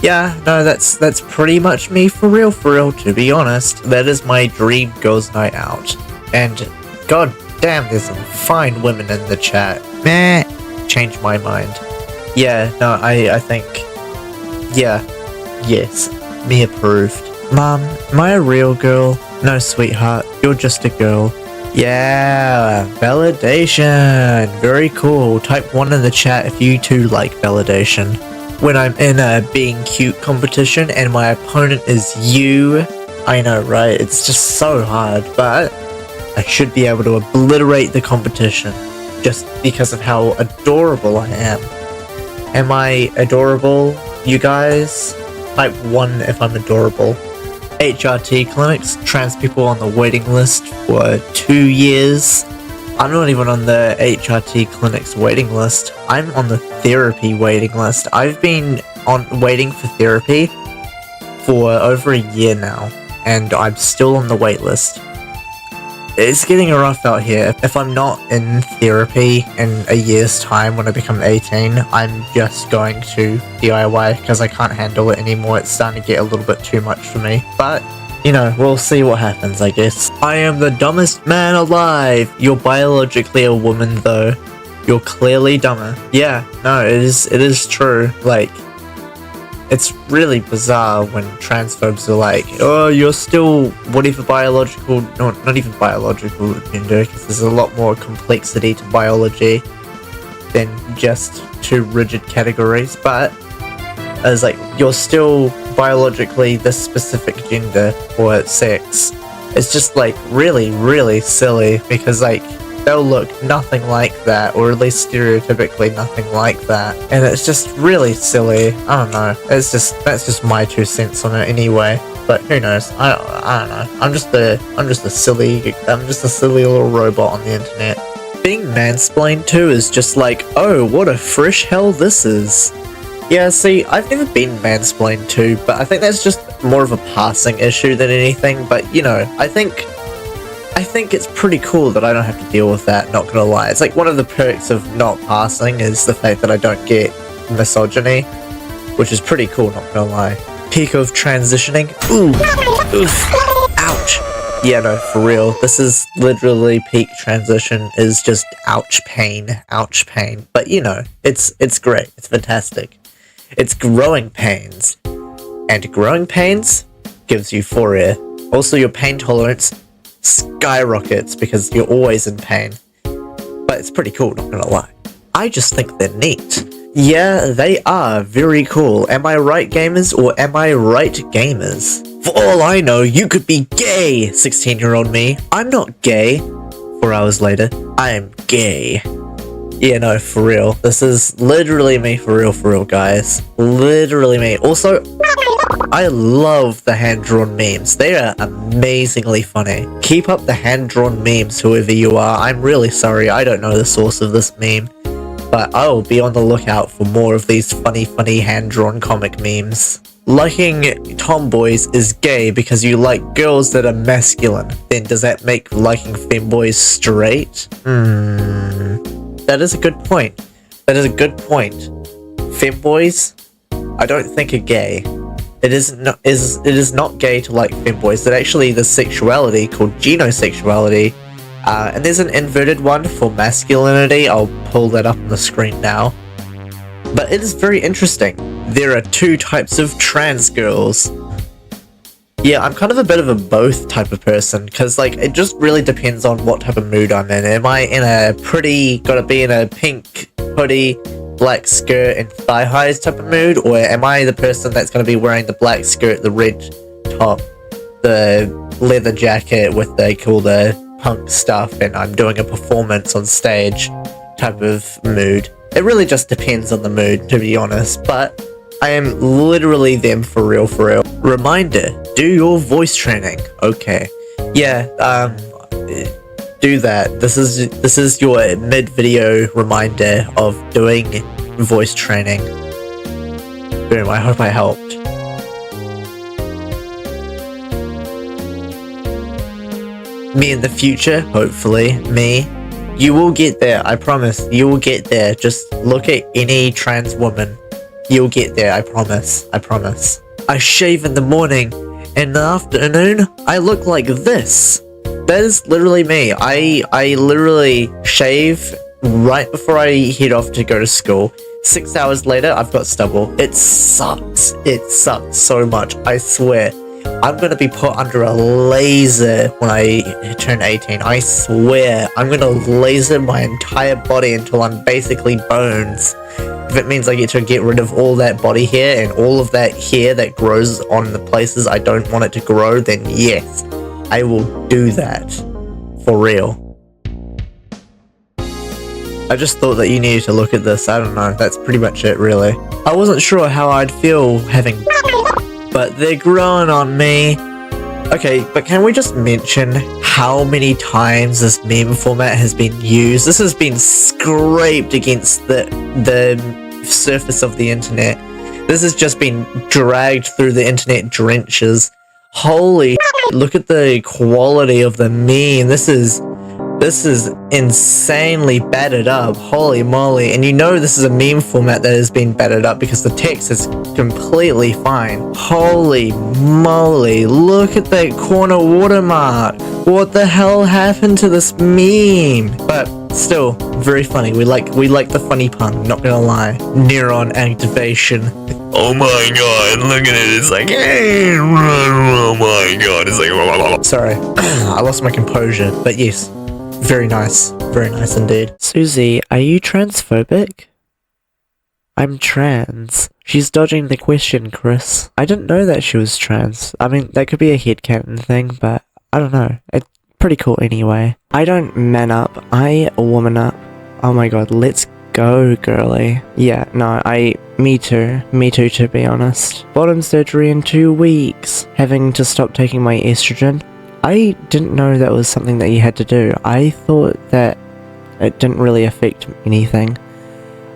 Yeah, no, that's pretty much me for real, to be honest. That is my dream girls night out. And god damn, there's some fine women in the chat. Meh, changed my mind. Yeah, no, I think, yeah, yes, me approved. Mom, am I a real girl? No, sweetheart, you're just a girl. Yeah, validation. Very cool. Type 1 in the chat if you too like validation. When I'm in a being cute competition and my opponent is you, I know, right? It's just so hard, but I should be able to obliterate the competition just because of how adorable I am. Am I adorable, you guys? Type 1 if I'm adorable. HRT clinics, trans people on the waiting list for 2 years. I'm not even on the HRT clinics waiting list. I'm on the therapy waiting list. I've been waiting for therapy for over a year now, and I'm still on the wait list. It's getting rough out here. If I'm not in therapy in a year's time when I become 18, I'm just going to DIY because I can't handle it anymore. It's starting to get a little bit too much for me. But, you know, we'll see what happens, I guess. I am the dumbest man alive! You're biologically a woman, though. You're clearly dumber. Yeah, no, it is true. Like, it's really bizarre when transphobes are like, oh, you're still whatever biological, no, not even biological gender, because there's a lot more complexity to biology than just two rigid categories, but it's like, you're still biologically this specific gender or sex. It's just like really, really silly, because like, they'll look nothing like that, or at least stereotypically nothing like that. And it's just really silly. I don't know. That's just my 2 cents on it anyway. But who knows? I don't know. I'm just a silly little robot on the internet. Being mansplained to is just like, oh, what a fresh hell this is. Yeah, see, I've never been mansplained to, but I think that's just more of a passing issue than anything. But you know, I think it's pretty cool that I don't have to deal with that, not gonna lie. It's like one of the perks of not passing is the fact that I don't get misogyny, which is pretty cool, not gonna lie. Peak of transitioning. Ooh. Oof. Ouch. Yeah, no, for real. This is literally peak transition is just ouch pain. Ouch pain. But you know, it's great. It's fantastic. It's growing pains. And growing pains gives euphoria. Also, your pain tolerance skyrockets because you're always in pain. But it's pretty cool, not gonna lie. I just think they're neat. Yeah, they are very cool. Am I right, gamers, or am I right, gamers? For all I know, you could be gay, 16-year-old me. I'm not gay. 4 hours later, I am gay. Yeah, no, for real. This is literally me, for real, guys. Literally me. Also, I love the hand-drawn memes. They are amazingly funny. Keep up the hand-drawn memes, whoever you are. I'm really sorry, I don't know the source of this meme. But I will be on the lookout for more of these funny hand-drawn comic memes. Liking tomboys is gay because you like girls that are masculine. Then does that make liking femboys straight? That is a good point. That is a good point. Femboys, I don't think are gay. It is not gay to like femboys. That actually the sexuality called genosexuality. And there's an inverted one for masculinity. I'll pull that up on the screen now. But it is very interesting. There are 2 types of trans girls. Yeah, I'm kind of a bit of a both type of person, because like it just really depends on what type of mood I'm in. Am I in a gotta be in a pink hoodie, black skirt and thigh highs type of mood, or am I the person that's gonna be wearing the black skirt, the red top, the leather jacket with the punk stuff, and I'm doing a performance on stage type of mood? It really just depends on the mood, to be honest, but I am literally them for real. Reminder, do your voice training. Okay. Yeah, do that. This is your mid-video reminder of doing voice training. Boom, I hope I helped. Me in the future, hopefully, me. You will get there, I promise. You will get there. Just look at any trans woman. You'll get there, I promise. I promise. I shave in the morning. In the afternoon, I look like this. That is literally me. I literally shave right before I head off to go to school. 6 hours later, I've got stubble. It sucks. It sucks so much, I swear. I'm gonna be put under a laser when I turn 18. I swear. I'm gonna laser my entire body until I'm basically bones. If it means I get to get rid of all that body hair and all of that hair that grows on the places I don't want it to grow, then yes, I will do that. For real. I just thought that you needed to look at this. I don't know. That's pretty much it, really. I wasn't sure how I'd feel having... but they're growing on me. Okay, but can we just mention how many times this meme format has been used? This has been scraped against the surface of the internet. This has just been dragged through the internet drenches. Holy shit, look at the quality of the meme. This is insanely battered up. Holy moly. And you know this is a meme format that has been battered up because the text is completely fine. Holy moly. Look at that corner watermark. What the hell happened to this meme? But still, very funny. We like the funny pun, not gonna lie. Neuron activation. Oh my god, look at it. It's like, hey, oh my god. It's like, sorry. I lost my composure. But yes. Very nice indeed. Susie, are you transphobic? I'm trans. She's dodging the question, Chris. I didn't know that she was trans. I mean, that could be a headcanon thing, but I don't know. It pretty cool anyway. I don't man up, I woman up. Oh my god, let's go, girly. Yeah, no, me too to be honest. Bottom surgery in 2 weeks. Having to stop taking my estrogen. I didn't know that was something that you had to do. I thought that it didn't really affect anything.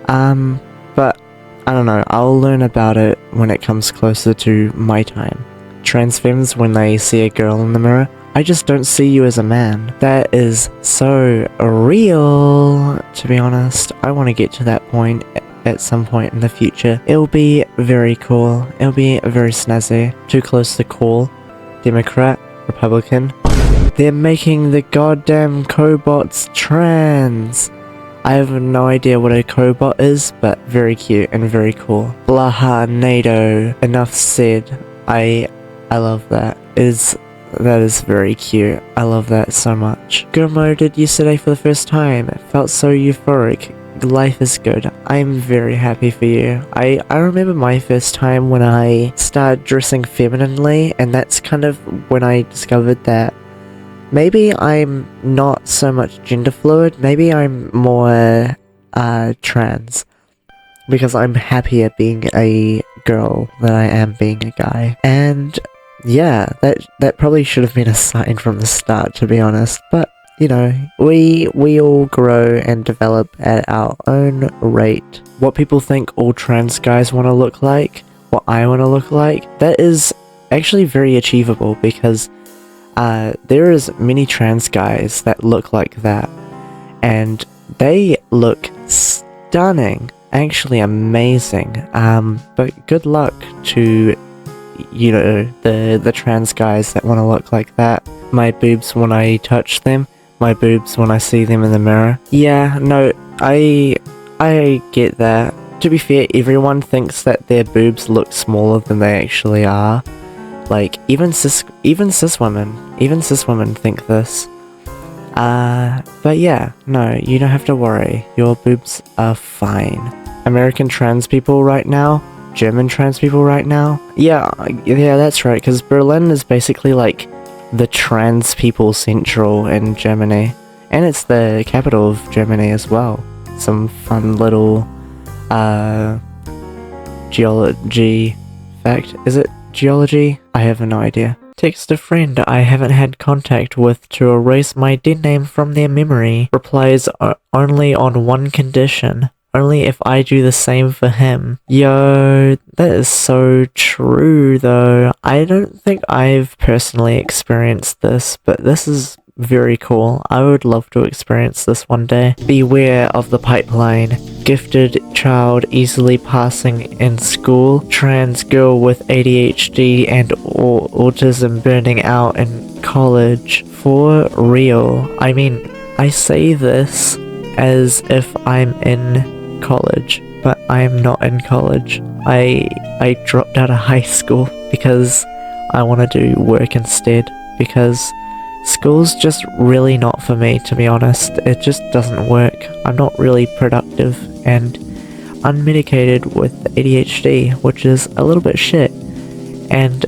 But I don't know, I'll learn about it when it comes closer to my time. Trans femmes, when they see a girl in the mirror, I just don't see you as a man. That is so real, to be honest. I want to get to that point at some point in the future. It'll be very cool. It'll be very snazzy. Too close to call. Democrat, Republican. They're making the goddamn cobots trans. I have no idea what a cobot is, but very cute and very cool. Blaha NATO. Enough said. I love that. That is very cute. I love that so much. Girl moded yesterday for the first time. It felt so euphoric. Life is good. I'm very happy for you. I remember my first time when I started dressing femininely, and that's kind of when I discovered that maybe I'm not so much gender fluid, maybe I'm more trans. Because I'm happier being a girl than I am being a guy. And yeah, that probably should have been a sign from the start, to be honest, but you know, we all grow and develop at our own rate. What people think all trans guys want to look like, what I want to look like, that is actually very achievable because there is many trans guys that look like that, and they look stunning, actually amazing. But good luck to, you know, the trans guys that want to look like that. My boobs when I touch them, my boobs when I see them in the mirror. Yeah, no, I get that. To be fair, everyone thinks that their boobs look smaller than they actually are. Like, even cis women think this. But yeah, no, you don't have to worry. Your boobs are fine. American trans people right now, German trans people right now. Yeah, that's right, because Berlin is basically like the trans people central in Germany. And it's the capital of Germany as well. Some fun little, geology fact. Is it geology? I have no idea. Text a friend I haven't had contact with to erase my dead name from their memory. Replies only on one condition. Only if I do the same for him. Yo, that is so true though. I don't think I've personally experienced this, but this is very cool. I would love to experience this one day. Beware of the pipeline. Gifted child easily passing in school. Trans girl with ADHD and autism burning out in college. For real. I mean, I say this as if I'm in college, but I am not in college. I dropped out of high school because I want to do work instead, because school's just really not for me, to be honest. It just doesn't work. I'm not really productive and unmedicated with ADHD, which is a little bit shit and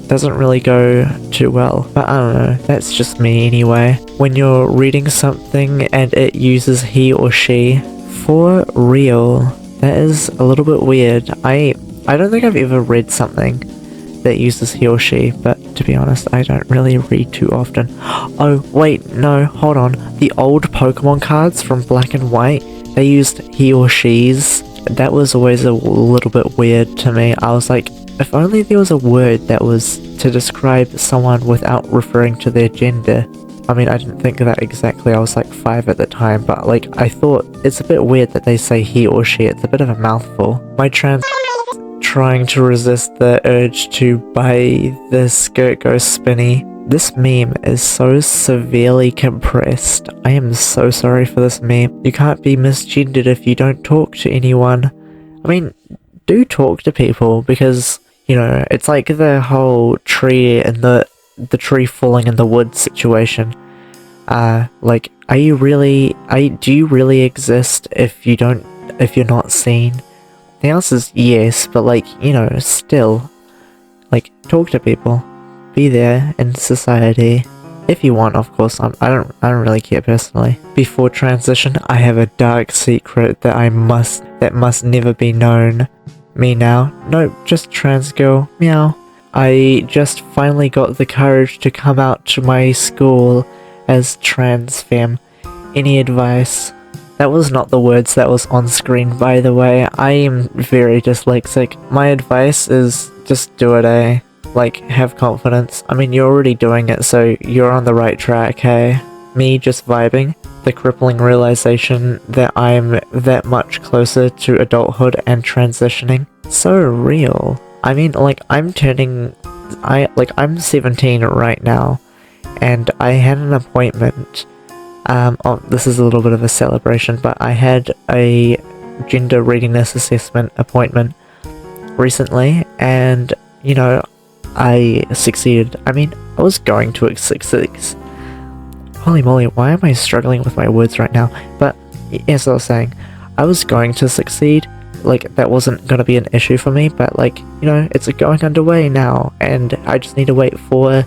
doesn't really go too well. But I don't know, that's just me anyway. When you're reading something and it uses he or she, for real, that is a little bit weird. I don't think I've ever read something that uses he or she, but to be honest, I don't really read too often. Oh, wait, no, hold on. The old Pokemon cards from Black and White, they used he or she's. That was always a little bit weird to me. I was like, if only there was a word that was to describe someone without referring to their gender. I mean, I didn't think of that exactly. I was like 5 at the time, but like, I thought it's a bit weird that they say he or she. It's a bit of a mouthful. My trans trying to resist the urge to buy the skirt goes spinny. This meme is so severely compressed. I am so sorry for this meme. You can't be misgendered if you don't talk to anyone. I mean, do talk to people, because, you know, it's like the whole tree and the tree falling in the wood situation. Like, do you really exist if you're not seen? The answer is yes, but like, you know, still, like, talk to people. Be there in society. If you want, of course. I don't really care personally. Before transition, I have a dark secret that must never be known. Me now? No, just trans girl. Meow. I just finally got the courage to come out to my school as trans femme. Any advice? That was not the words that was on screen, by the way. I am very dyslexic. My advice is just do it, eh? Like, have confidence. I mean, you're already doing it, so you're on the right track, hey? Me just vibing. The crippling realization that I'm that much closer to adulthood and transitioning. So real. I mean, like, I'm 17 right now, and I had an appointment. This is a little bit of a celebration, but I had a gender readiness assessment appointment recently, and, you know, I succeeded. I mean, I was going to succeed. Holy moly, why am I struggling with my words right now? But, as I was saying, I was going to succeed. Like, that wasn't gonna be an issue for me, but, like, you know, it's going underway now, and I just need to wait for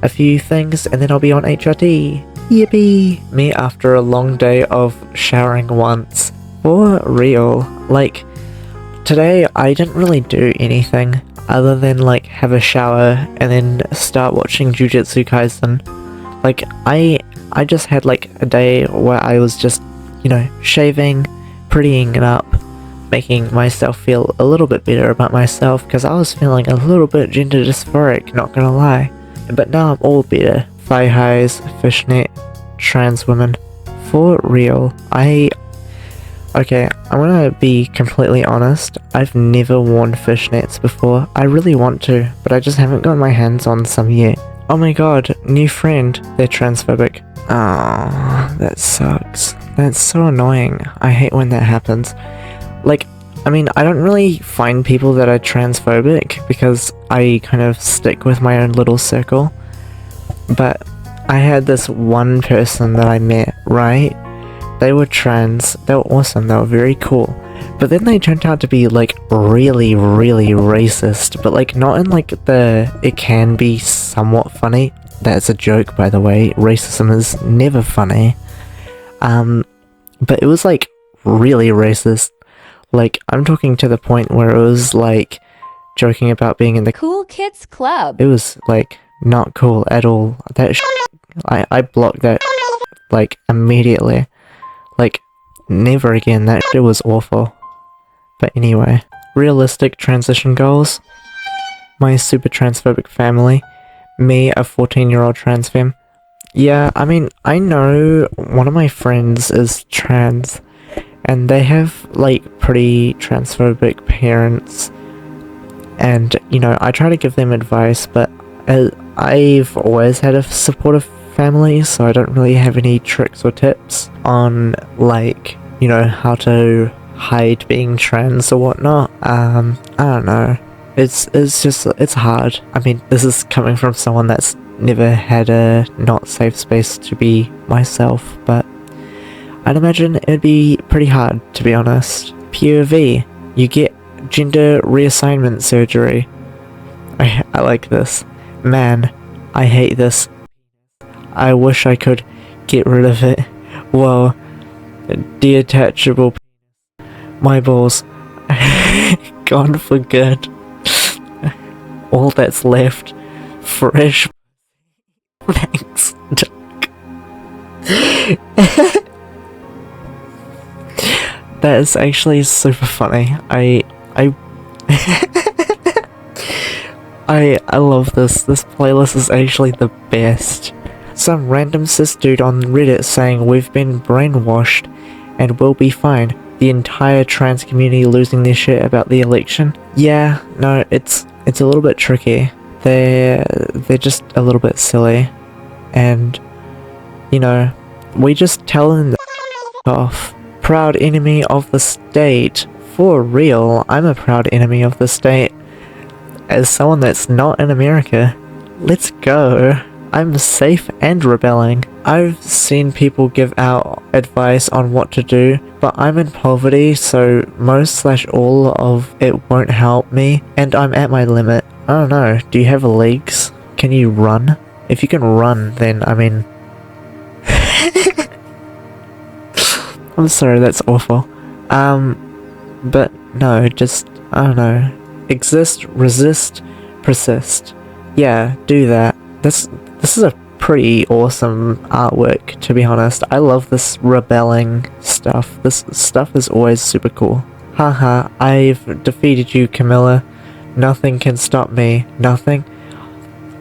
a few things, and then I'll be on HRT. Yippee! Me after a long day of showering once. For real. Like, today I didn't really do anything other than, like, have a shower and then start watching Jujutsu Kaisen. Like, I just had, like, a day where I was just, you know, shaving, prettying it up, making myself feel a little bit better about myself, because I was feeling a little bit gender dysphoric, not gonna lie. But now I'm all better. Thigh highs, fishnet, trans women. For real. Okay, I'm gonna be completely honest. I've never worn fishnets before. I really want to, but I just haven't got my hands on some yet. Oh my god, new friend. They're transphobic. Oh, that sucks. That's so annoying. I hate when that happens. Like, I mean, I don't really find people that are transphobic because I kind of stick with my own little circle. But I had this one person that I met, right? They were trans, they were awesome, they were very cool. But then they turned out to be, like, really, really racist. But, like, not in, like, it can be somewhat funny. That's a joke, by the way. Racism is never funny. But it was, like, really racist. Like, I'm talking to the point where it was, like, joking about being in the Cool Kids Club. It was, like, not cool at all. I blocked that, like, immediately. Like, never again. That shit was awful. But anyway, realistic transition goals. My super transphobic family. Me, a 14-year-old trans femme. Yeah, I mean, I know one of my friends is trans, and they have, like, pretty transphobic parents. And, you know, I try to give them advice, but I've always had a supportive family, so I don't really have any tricks or tips on, like, you know, how to hide being trans or whatnot. I don't know. It's just, it's hard. I mean, this is coming from someone that's never had a not safe space to be myself, but I'd imagine it'd be pretty hard, to be honest. POV, you get gender reassignment surgery. I like this. Man, I hate this. I wish I could get rid of it. Whoa. Detachable. My balls. Gone for good. All that's left. Fresh. Thanks, Doc. That is actually super funny. I love this. This playlist is actually the best. Some random cis dude on Reddit saying we've been brainwashed and we'll be fine. The entire trans community losing their shit about the election. Yeah, no, it's a little bit tricky. They're just a little bit silly. And, you know, we just tell them off. Proud enemy of the state. For real, I'm a proud enemy of the state. As someone that's not in America. Let's go. I'm safe and rebelling. I've seen people give out advice on what to do, but I'm in poverty, so most/all of it won't help me, and I'm at my limit. I don't know, do you have legs? Can you run? If you can run, then, I mean... I'm sorry, that's awful. But no, just, I don't know. Exist, resist, persist. Yeah, do that. This is a pretty awesome artwork, to be honest. I love this rebelling stuff. This stuff is always super cool. Haha, I've defeated you, Camilla. Nothing can stop me. Nothing.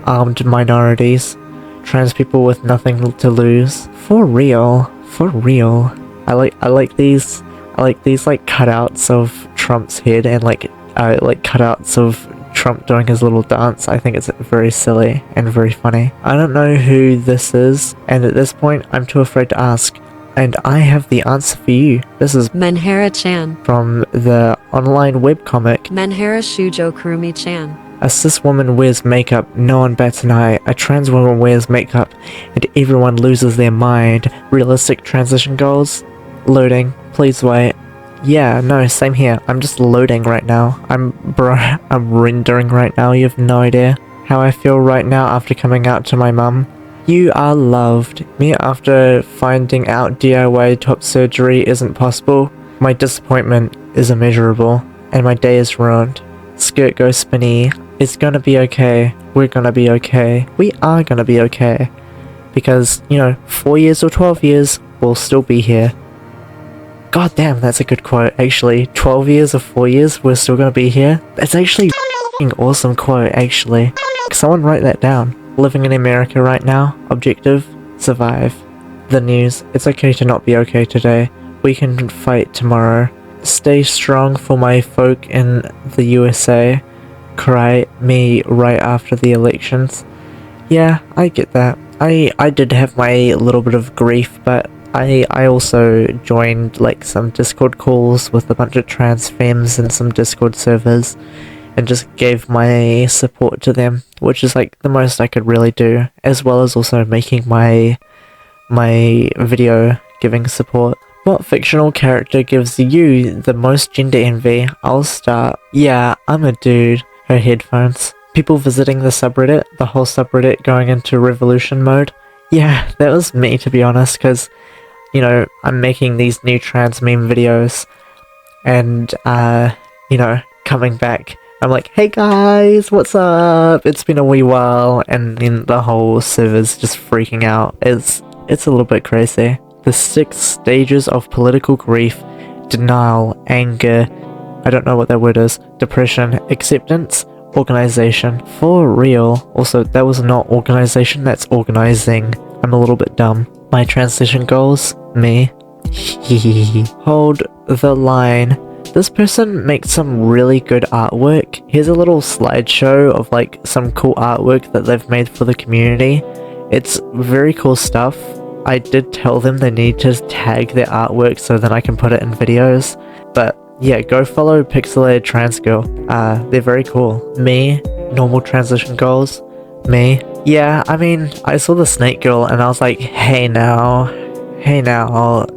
Armed minorities. Trans people with nothing to lose. For real. For real. I like these like cutouts of Trump's head and like cutouts of Trump doing his little dance. I think it's very silly and very funny. I don't know who this is, and at this point I'm too afraid to ask. And I have the answer for you. This is Menhera-chan. from the online webcomic. Menhera Shujo Kurumi-chan. A cis woman wears makeup, no one bats an eye. A trans woman wears makeup, and everyone loses their mind. Realistic transition goals? Loading. Please wait. Yeah, no, same here. I'm just loading right now. I'm rendering right now. You have no idea how I feel right now after coming out to my mum. You are loved. Me after finding out DIY top surgery isn't possible. My disappointment is immeasurable, and my day is ruined. Skirt goes spinny. It's gonna be okay. We're gonna be okay. We are gonna be okay. Because, you know, 4 years or 12 years, we'll still be here. God damn, that's a good quote, actually. 12 years or 4 years, we're still gonna be here? That's actually a f***ing awesome quote, actually. Someone write that down. Living in America right now. Objective. Survive. The news. It's okay to not be okay today. We can fight tomorrow. Stay strong for my folk in the USA. Cry me right after the elections. Yeah, I get that. I did have my little bit of grief, but I also joined like some Discord calls with a bunch of trans femmes and some Discord servers and just gave my support to them, which is like the most I could really do, as well as also making my video giving support. What fictional character gives you the most gender envy? I'll start. Yeah, I'm a dude. Her headphones. People visiting the subreddit, the whole subreddit going into revolution mode. Yeah, that was me, to be honest, because, you know, I'm making these new trans meme videos, and, you know, coming back, I'm like, hey guys, what's up? It's been a wee while, and then the whole server's just freaking out. It's a little bit crazy. The 6 stages of political grief: denial, anger, I don't know what that word is, depression, acceptance, organization. For real. Also, that was not organization, that's organizing. I'm a little bit dumb. My transition goals? Me. Hold the line. This person makes some really good artwork. Here's a little slideshow of like some cool artwork that they've made for the community. It's very cool stuff. I did tell them they need to tag their artwork so that I can put it in videos. But yeah, go follow Pixelated Trans Girl. They're very cool. Me, normal transition goals. Me. Yeah, I mean, I saw the snake girl and I was like, hey now,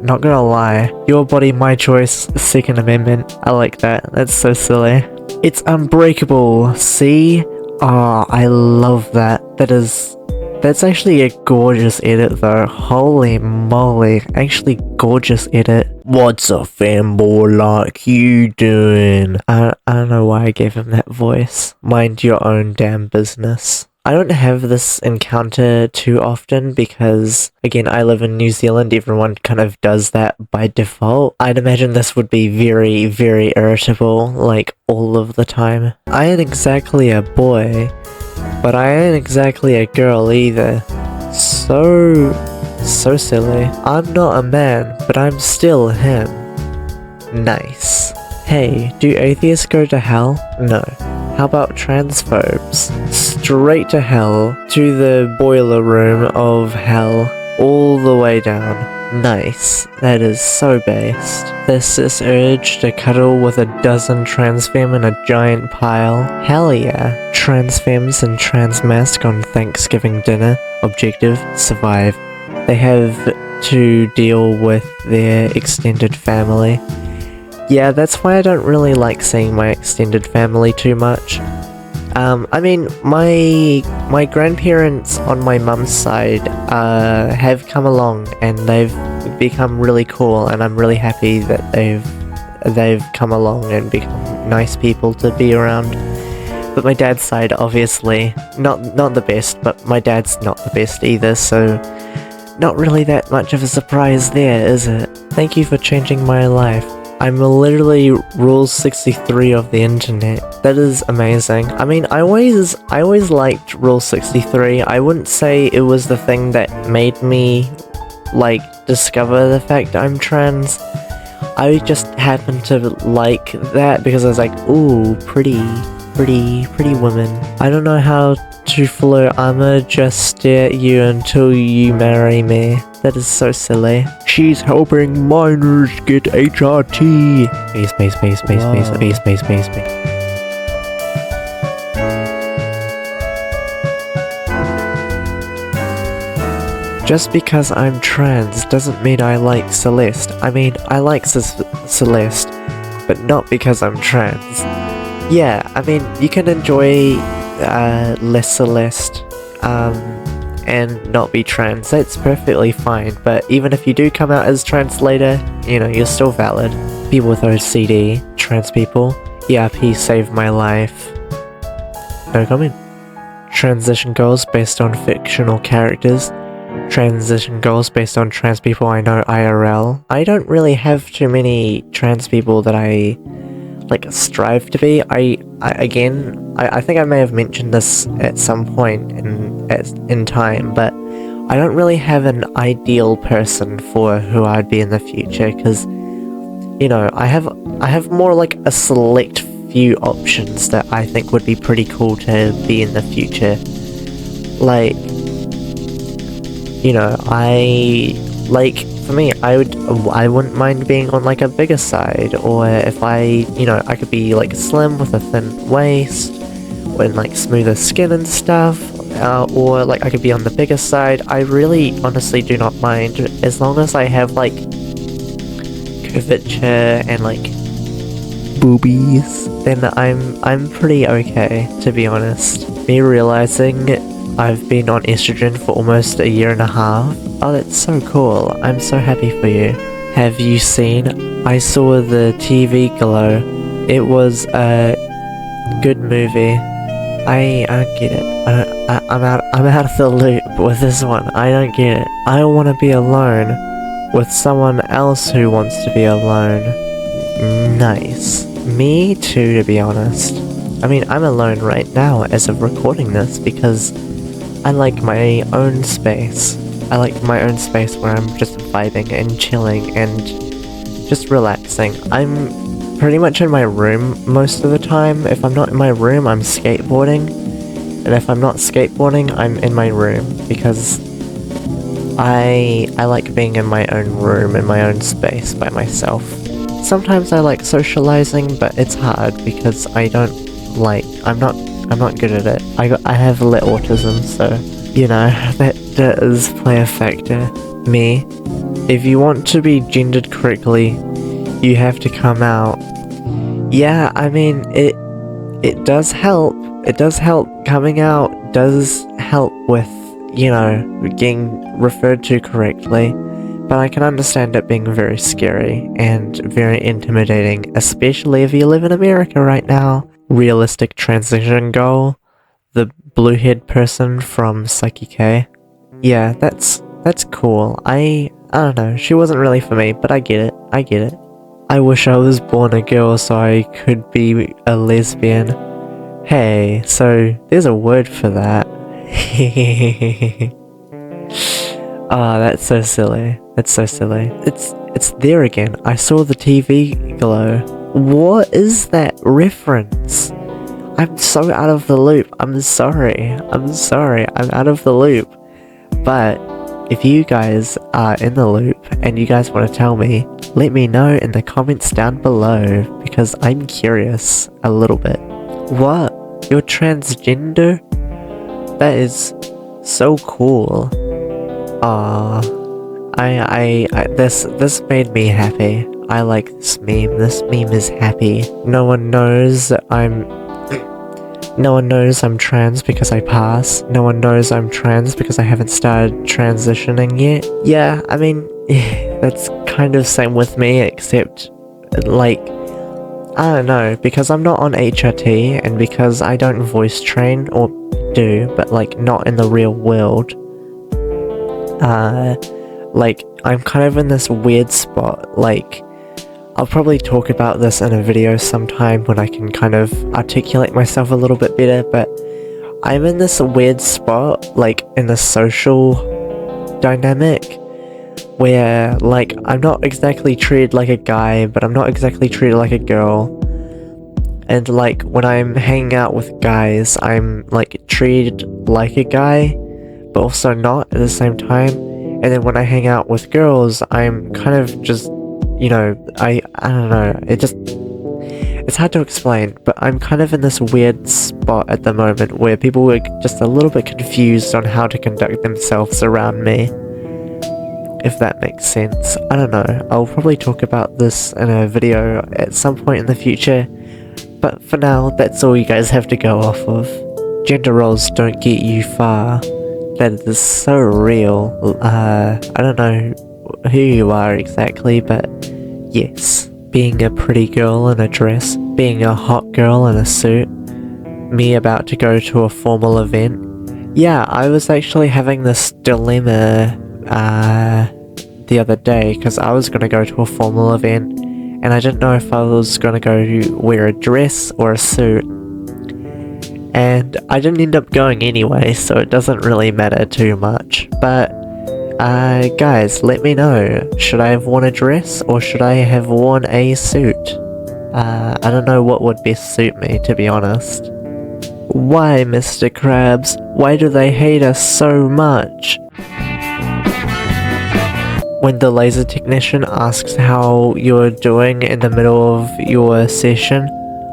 not gonna lie. Your body, my choice, Second Amendment. I like that. That's so silly. It's unbreakable. See? Oh, I love that. That's actually a gorgeous edit though. Holy moly. Actually gorgeous edit. What's a fanboy like you doing? I don't know why I gave him that voice. Mind your own damn business. I don't have this encounter too often because, again, I live in New Zealand. Everyone kind of does that by default. I'd imagine this would be very, very irritable, like, all of the time. I ain't exactly a boy, but I ain't exactly a girl either. So silly. I'm not a man, but I'm still him. Nice. Hey, do atheists go to hell? No. How about transphobes? Straight to hell, to the boiler room of hell, all the way down. Nice. That is so based. There's this urge to cuddle with a dozen trans femme in a giant pile. Hell yeah. Trans femmes and trans masc on Thanksgiving dinner. Objective: survive. They have to deal with their extended family. Yeah, that's why I don't really like seeing my extended family too much. I mean, my grandparents on my mum's side have come along and they've become really cool, and I'm really happy that they've come along and become nice people to be around. But my dad's side, obviously, not the best, but my dad's not the best either, so not really that much of a surprise there, is it? Thank you for changing my life. I'm literally Rule 63 of the internet. That is amazing. I mean, I always liked Rule 63. I wouldn't say it was the thing that made me, like, discover the fact I'm trans. I just happened to like that because I was like, ooh, pretty women. I don't know how to flow, I'ma just stare at you until you marry me. That is so silly. She's helping minors get HRT. Space. Just because I'm trans doesn't mean I like Celeste. I mean, I like Celeste, but not because I'm trans. Yeah, I mean, you can enjoy less Celeste, and not be trans. That's perfectly fine, but even if you do come out as trans later, you know, you're still valid. People with OCD, trans people, ERP saved my life. No comment. Transition goals based on fictional characters. Transition goals based on trans people I know IRL. I don't really have too many trans people that I like strive to be. I think I may have mentioned this at some point in time, but I don't really have an ideal person for who I'd be in the future, because, you know, I have more like a select few options that I think would be pretty cool to be in the future. Like, you know, for me, I wouldn't mind being on like a bigger side, or if I could be like slim with a thin waist, and like smoother skin and stuff, or like I could be on the bigger side. I really honestly do not mind, as long as I have like curvature and like boobies, then I'm pretty okay, to be honest. Me realizing I've been on estrogen for almost a year and a half. Oh, that's so cool. I'm so happy for you. Have you seen? I saw the TV Glow. It was a good movie. I don't get it. I'm out of the loop with this one. I don't get it. I want to be alone with someone else who wants to be alone. Nice. Me too, to be honest. I mean, I'm alone right now as of recording this because I like my own space. I like my own space where I'm just vibing and chilling and just relaxing. I'm pretty much in my room most of the time. If I'm not in my room, I'm skateboarding. And if I'm not skateboarding, I'm in my room because I like being in my own room, in my own space by myself. Sometimes I like socializing, but it's hard because I'm not good at it. I have lit autism, so, you know, that does play a factor. Me, if you want to be gendered correctly, you have to come out. Yeah, I mean, it does help. It does help. Coming out does help with, you know, getting referred to correctly. But I can understand it being very scary and very intimidating, especially if you live in America right now. Realistic transition goal. The blue-haired person from Psyche K. Yeah, that's cool. I don't know, she wasn't really for me, but I get it. I wish I was born a girl so I could be a lesbian. Hey, so there's a word for that. Ah, that's so silly. That's so silly. It's there again. I saw the TV Glow. What is that reference? I'm so out of the loop. I'm sorry. I'm out of the loop. But if you guys are in the loop and you guys want to tell me, let me know in the comments down below, because I'm curious a little bit. What? You're transgender? That is so cool. This made me happy. I like this meme. This meme is happy. No one knows that I'm No one knows I'm trans because I pass. No one knows I'm trans because I haven't started transitioning yet. Yeah, I mean, that's kind of same with me, except, like, I don't know, because I'm not on HRT, and because I don't voice train, or do, but, like, not in the real world, like, I'm kind of in this weird spot. Like, I'll probably talk about this in a video sometime when I can kind of articulate myself a little bit better, but I'm in this weird spot, like, in the social dynamic, where, like, I'm not exactly treated like a guy, but I'm not exactly treated like a girl. And, like, when I'm hanging out with guys, I'm, like, treated like a guy, but also not at the same time. And then when I hang out with girls, I'm kind of just, you know, I don't know, it's hard to explain, but I'm kind of in this weird spot at the moment where people are just a little bit confused on how to conduct themselves around me. If that makes sense. I don't know, I'll probably talk about this in a video at some point in the future, but for now, that's all you guys have to go off of. Gender roles don't get you far. That is so real. I don't know who you are exactly, but yes. Being a pretty girl in a dress, being a hot girl in a suit, me about to go to a formal event. Yeah, I was actually having this dilemma the other day, because I was going to go to a formal event, and I didn't know if I was going to go wear a dress or a suit. And I didn't end up going anyway, so it doesn't really matter too much. But, guys, let me know. Should I have worn a dress, or should I have worn a suit? I don't know what would best suit me, to be honest. Why, Mr. Krabs? Why do they hate us so much? When the laser technician asks how you're doing in the middle of your session,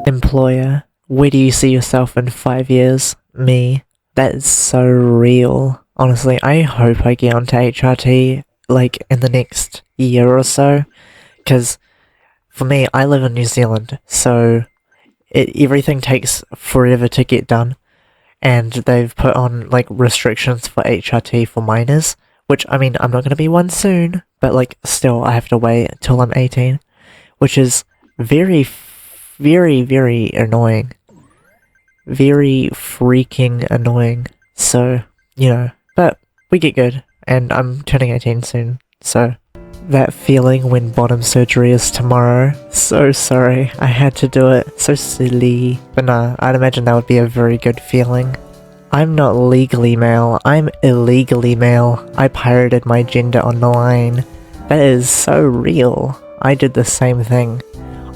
employer, where do you see yourself in 5 years? Me. That is so real. Honestly, I hope I get onto HRT, like, in the next year or so, because for me, I live in New Zealand, so everything takes forever to get done, and they've put on, like, restrictions for HRT for minors, which, I mean, I'm not going to be one soon, but, like, still, I have to wait till I'm 18, which is very, very, very annoying. Very freaking annoying. So, you know, but we get good, and I'm turning 18 soon, so that feeling when bottom surgery is tomorrow, so sorry, I had to do it, so silly. But nah, I'd imagine that would be a very good feeling. I'm not legally male, I'm illegally male. I pirated my gender on the line. That is so real. I did the same thing.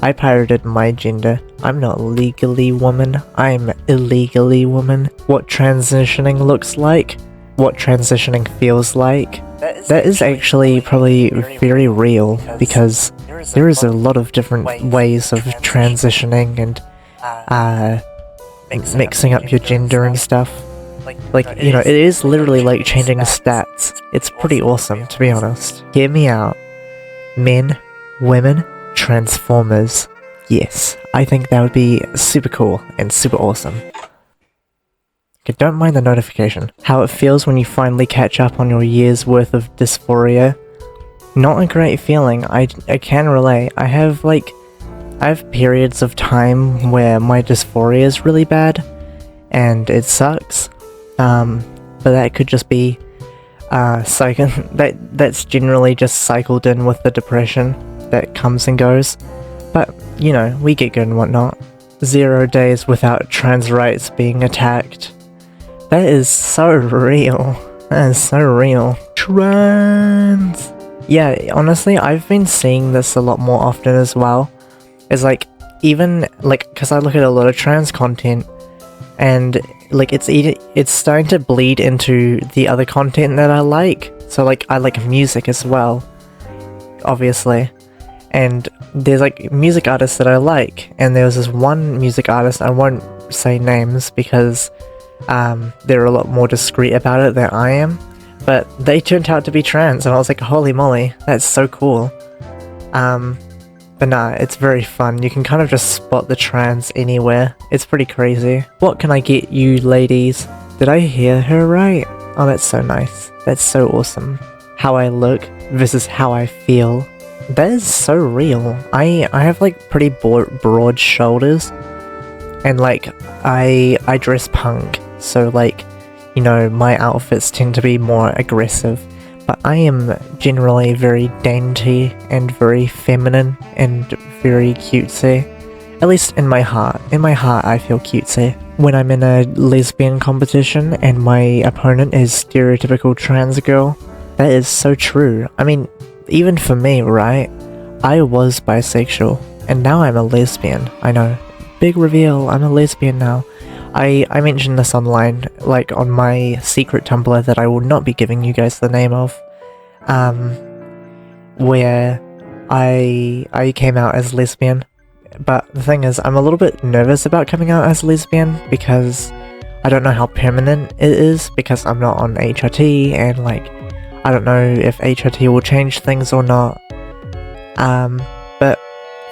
I pirated my gender. I'm not legally woman, I'm illegally woman. What transitioning looks like, what transitioning feels like, that is actually probably very real, because there is a lot of different ways of transitioning and mixing up your gender and stuff. Like, you know, it is literally like changing stats. It's pretty awesome, to be honest. Hear me out. Men, women, Transformers. Yes, I think that would be super cool and super awesome. Okay, don't mind the notification. How it feels when you finally catch up on your year's worth of dysphoria. Not a great feeling, I can relate. I have periods of time where my dysphoria is really bad, and it sucks. But that could just be, that's generally just cycled in with the depression that comes and goes. But, you know, we get good and whatnot. 0 days without trans rights being attacked. That is so real. That is so real. Trans! Yeah, honestly, I've been seeing this a lot more often as well. It's like, even, like, because I look at a lot of trans content, and, like, it's starting to bleed into the other content that I like. So, like, I like music as well, obviously. And there's, like, music artists that I like, and there was this one music artist, I won't say names because they're a lot more discreet about it than I am, but they turned out to be trans, and I was like, holy moly, that's so cool. But nah, it's very fun. You can kind of just spot the trans anywhere. It's pretty crazy. What can I get you ladies? Did I hear her right? Oh, that's so nice. That's so awesome. How I look versus how I feel. That is so real. I have like pretty broad shoulders. And like, I dress punk. So like, you know, my outfits tend to be more aggressive. But I am generally very dainty and very feminine and very cutesy. At least in my heart. In my heart, I feel cutesy. When I'm in a lesbian competition and my opponent is stereotypical trans girl, that is so true. I mean, even for me, right? I was bisexual, and now I'm a lesbian. I know. Big reveal, I'm a lesbian now. I mentioned this online, like on my secret Tumblr that I will not be giving you guys the name of, where I came out as lesbian. But the thing is, I'm a little bit nervous about coming out as lesbian because I don't know how permanent it is because I'm not on HRT and like, I don't know if HRT will change things or not. But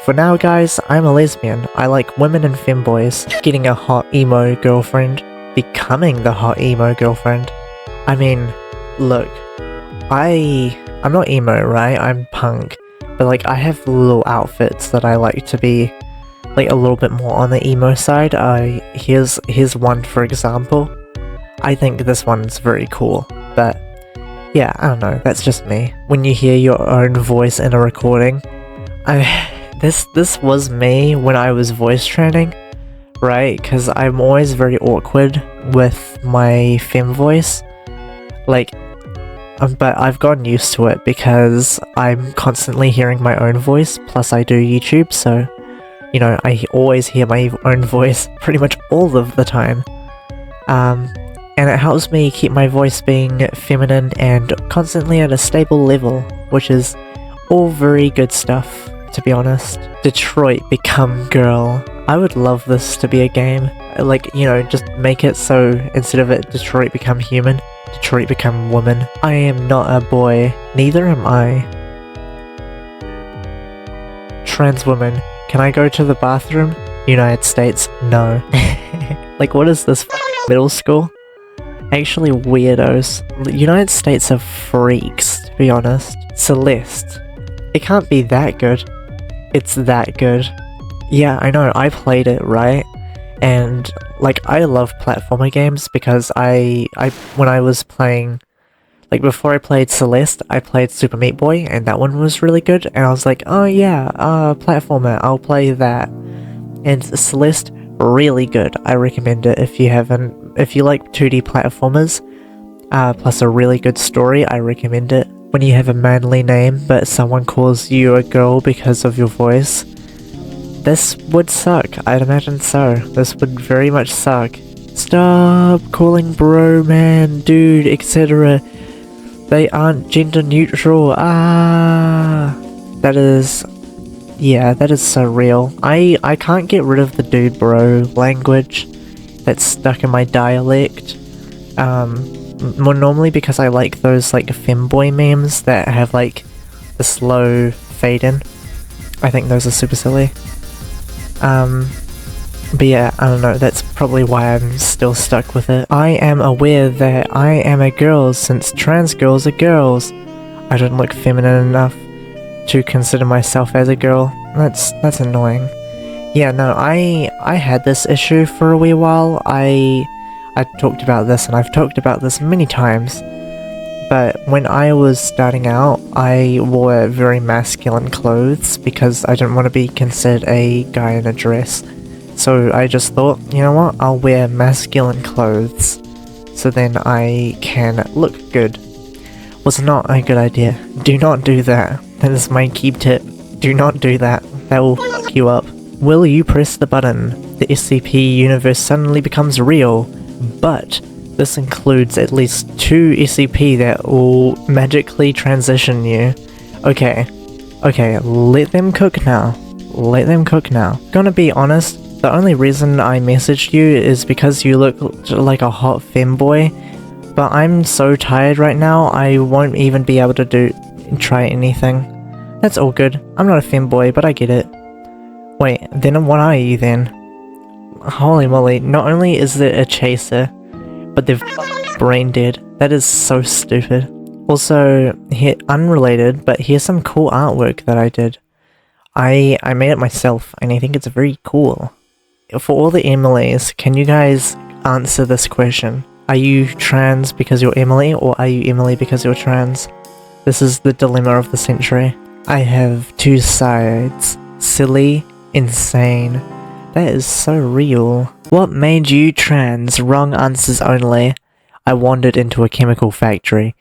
for now guys, I'm a lesbian. I like women and femboys. Getting a hot emo girlfriend. Becoming the hot emo girlfriend. I mean, look, I'm not emo, right? I'm punk. But like, I have little outfits that I like to be like a little bit more on the emo side. Here's one for example. I think this one's very cool, but yeah, I don't know, that's just me. When you hear your own voice in a recording, this was me when I was voice training, right? Because I'm always very awkward with my femme voice, like, but I've gotten used to it because I'm constantly hearing my own voice, plus I do YouTube, so, you know, I always hear my own voice pretty much all of the time. And it helps me keep my voice being feminine and constantly at a stable level, which is all very good stuff, to be honest. Detroit Become Girl. I would love this to be a game. Like, you know, just make it so instead of it Detroit Become Human, Detroit Become Woman. I am not a boy, neither am I. Trans woman. Can I go to the bathroom? United States, no. Like, what is this, middle school? Actually weirdos. The United States are freaks, to be honest. Celeste. It can't be that good. It's that good. Yeah, I know, I played it, right? And, like, I love platformer games because when I was playing, like, before I played Celeste, I played Super Meat Boy, and that one was really good, and I was like, oh yeah, platformer, I'll play that. And Celeste, really good. I recommend it if you like 2D platformers, plus a really good story, I recommend it. When you have a manly name, but someone calls you a girl because of your voice, this would suck, I'd imagine so. This would very much suck. Stop calling bro, man, dude, etc. They aren't gender neutral. That is... yeah, that is so real. I can't get rid of the dude bro language that's stuck in my dialect. More normally because I like those like femboy memes that have like the slow fade in. I think those are super silly. But yeah, I don't know, that's probably why I'm still stuck with it. I am aware that I am a girl since trans girls are girls. I don't look feminine enough to consider myself as a girl. That's annoying. Yeah, no, I had this issue for a wee while. I talked about this, and I've talked about this many times. But when I was starting out, I wore very masculine clothes because I didn't want to be considered a guy in a dress. So I just thought, you know what, I'll wear masculine clothes so then I can look good. Was not a good idea. Do not do that. That is my key tip. Do not do that. That will fuck you up. Will you press the button? The SCP universe suddenly becomes real, but this includes at least 2 SCP that will magically transition you. Okay, let them cook now. Let them cook now. Gonna be honest, the only reason I messaged you is because you look like a hot femboy, but I'm so tired right now I won't even be able to try anything. That's all good. I'm not a femboy, but I get it. Wait, then what are you then? Holy moly, not only is there a chaser, but they've brain dead. That is so stupid. Also, here, unrelated, but here's some cool artwork that I did. I made it myself, and I think it's very cool. For all the Emilys, can you guys answer this question? Are you trans because you're Emily, or are you Emily because you're trans? This is the dilemma of the century. I have two sides. Silly, insane. That is so real. What made you trans? Wrong answers only. I wandered into a chemical factory,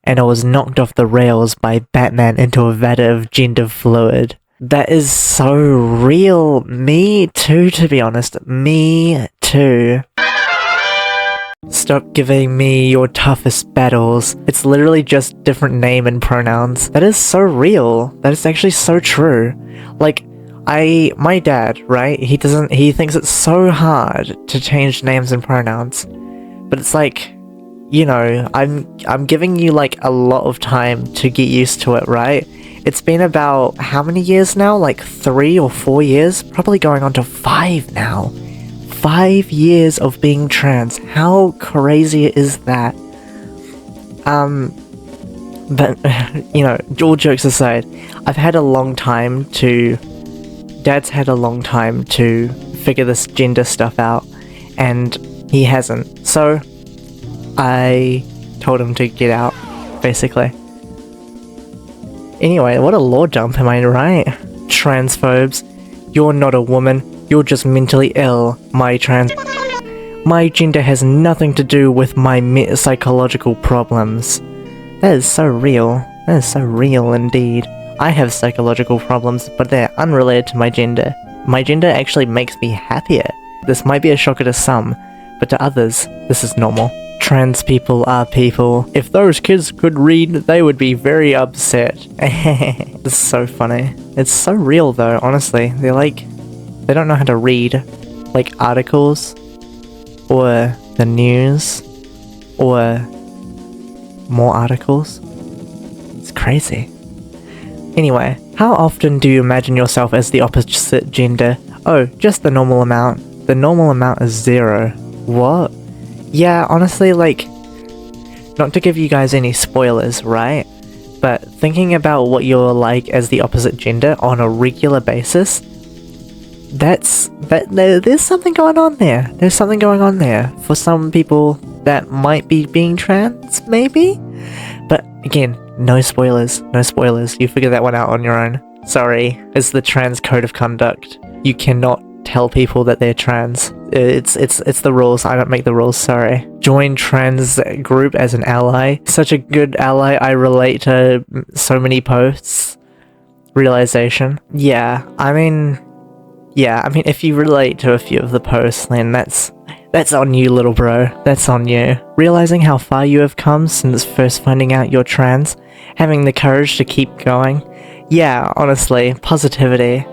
and I was knocked off the rails by Batman into a vat of gender fluid. That is so real. Me too, to be honest. Me too. Stop giving me your toughest battles. It's literally just different name and pronouns. That is so real. That is actually so true. Like, my dad, right? He thinks it's so hard to change names and pronouns. But it's like, you know, I'm giving you like a lot of time to get used to it, right? It's been about how many years now? Like 3 or 4 years? Probably going on to 5 now. 5 years of being trans. How crazy is that? But, you know, all jokes aside, Dad's had a long time to figure this gender stuff out, and he hasn't. So, I told him to get out, basically. Anyway, what a lore dump, am I right? Transphobes. You're not a woman. You're just mentally ill. My gender has nothing to do with my psychological problems. That is so real. That is so real indeed. I have psychological problems, but they're unrelated to my gender. My gender actually makes me happier. This might be a shocker to some, but to others, this is normal. Trans people are people. If those kids could read, they would be very upset. It's so funny. It's so real though, honestly. They don't know how to read, like, articles, or the news, or more articles. It's crazy. Anyway, how often do you imagine yourself as the opposite gender? Oh, just the normal amount. The normal amount is 0. What? Yeah, honestly, like, not to give you guys any spoilers, right? But thinking about what you're like as the opposite gender on a regular basis, there's something going on there. There's something going on there. For some people that might be being trans, maybe? But again, no spoilers. No spoilers. You figure that one out on your own. Sorry. It's the trans code of conduct. You cannot tell people that they're trans. It's the rules. I don't make the rules, sorry. Join trans group as an ally. Such a good ally. I relate to so many posts. Realization. Yeah, I mean, if you relate to a few of the posts, then that's on you, little bro. That's on you. Realizing how far you have come since first finding out you're trans. Having the courage to keep going. Yeah, honestly, positivity.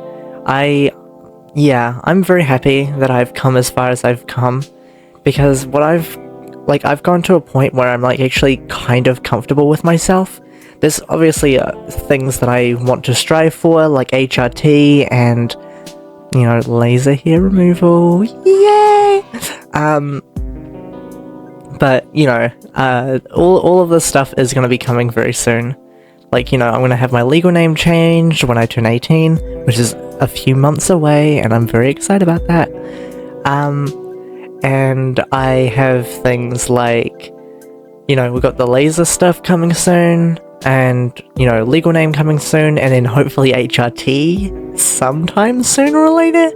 I'm very happy that I've come as far as I've come, because I've gone to a point where I'm like actually kind of comfortable with myself. There's obviously things that I want to strive for, like HRT and, you know, laser hair removal. Yay! But, you know, all of this stuff is going to be coming very soon. Like, you know, I'm going to have my legal name changed when I turn 18, which is a few months away, and I'm very excited about that. And I have things like, you know, we've got the laser stuff coming soon, and, you know, legal name coming soon, and then hopefully HRT sometime sooner or later.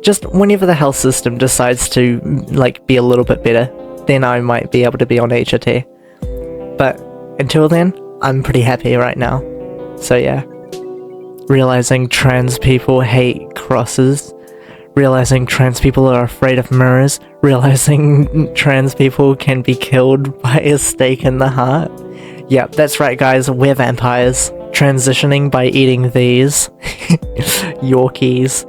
Just whenever the health system decides to, like, be a little bit better, then I might be able to be on HRT. But until then, I'm pretty happy right now. So yeah. Realizing trans people hate crosses. Realizing trans people are afraid of mirrors. Realizing trans people can be killed by a stake in the heart. Yep, that's right guys, we're vampires. Transitioning by eating these. Yorkies.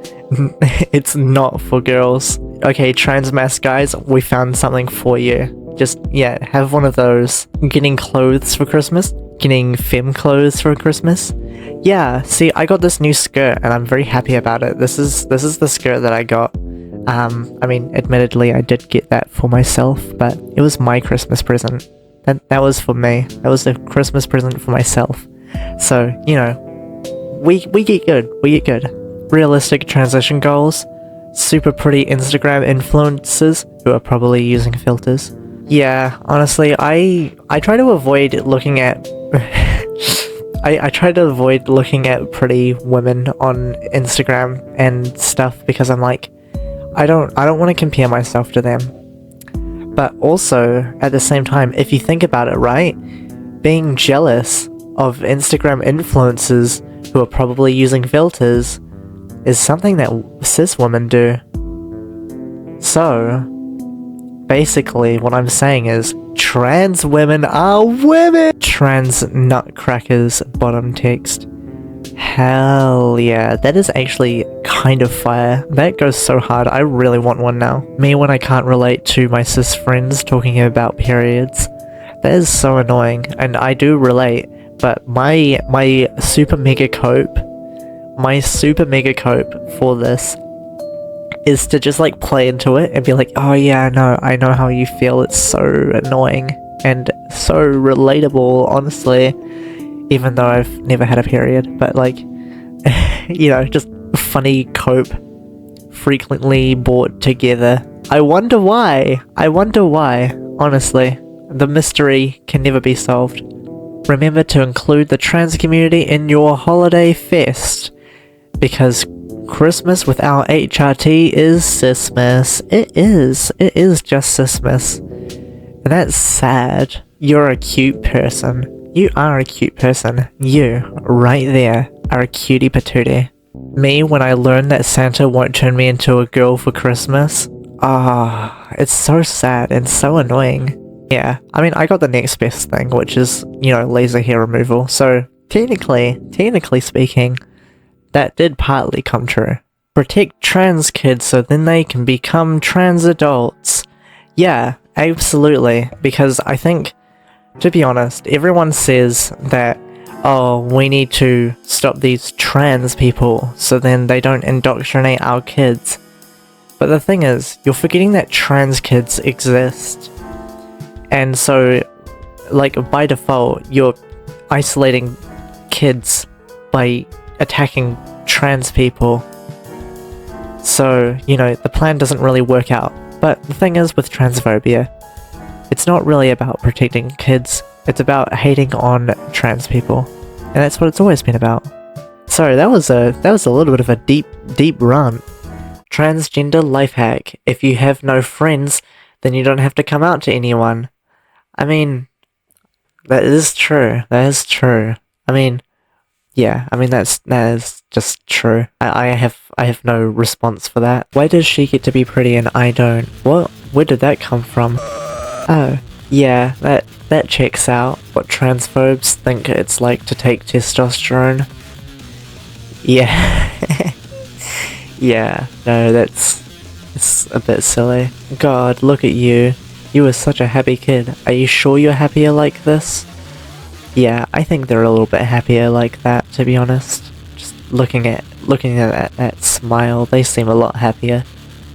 It's not for girls. Okay, trans mask guys, we found something for you. Just, yeah, have one of those. Getting clothes for Christmas? getting femme clothes for Christmas. Yeah, see, I got this new skirt and I'm very happy about it. This is the skirt that I got. I mean, admittedly, I did get that for myself, but it was my Christmas present. That was for me. That was a Christmas present for myself. So, you know, we get good. We get good. Realistic transition goals. Super pretty Instagram influencers who are probably using filters. Yeah, honestly, I try to avoid looking at I try to avoid looking at pretty women on Instagram and stuff because I'm like, I don't want to compare myself to them. But also, at the same time, if you think about it, right, being jealous of Instagram influencers who are probably using filters is something that cis women do. So, basically, what I'm saying is, trans women are women! Trans nutcrackers bottom text. Hell yeah, that is actually kind of fire. That goes so hard, I really want one now. Me when I can't relate to my cis friends talking about periods. That is so annoying, and I do relate, but my super mega cope for this is to just like play into it and be like, oh yeah, no, I know how you feel, it's so annoying and so relatable, honestly, even though I've never had a period, but like, you know, just funny cope, frequently brought together. I wonder why, honestly, the mystery can never be solved. Remember to include the trans community in your holiday fest, because Christmas without HRT is Sismas. It is just Sismas. And that's sad. You're a cute person. You are a cute person. You, right there, are a cutie patootie. Me, when I learned that Santa won't turn me into a girl for Christmas, it's so sad and so annoying. Yeah, I mean, I got the next best thing, which is, you know, laser hair removal. So, technically speaking, that did partly come true. Protect trans kids so then they can become trans adults. Yeah, absolutely. Because I think, to be honest, everyone says that, oh, we need to stop these trans people so then they don't indoctrinate our kids. But the thing is, you're forgetting that trans kids exist. And so, like, by default, you're isolating kids by attacking trans people. So, you know, the plan doesn't really work out. But the thing is with transphobia, it's not really about protecting kids, it's about hating on trans people. And that's what it's always been about. So that was a little bit of a deep run. Transgender life hack. If you have no friends, then you don't have to come out to anyone. I mean, that is true. That is true. I mean, yeah, I mean that is just true. I have no response for that. Why does she get to be pretty and I don't? What? Where did that come from? Oh, yeah, that checks out. What transphobes think it's like to take testosterone. Yeah. Yeah, no, it's a bit silly. God, look at you. You were such a happy kid. Are you sure you're happier like this? Yeah, I think they're a little bit happier like that, to be honest. Just looking at that smile, they seem a lot happier.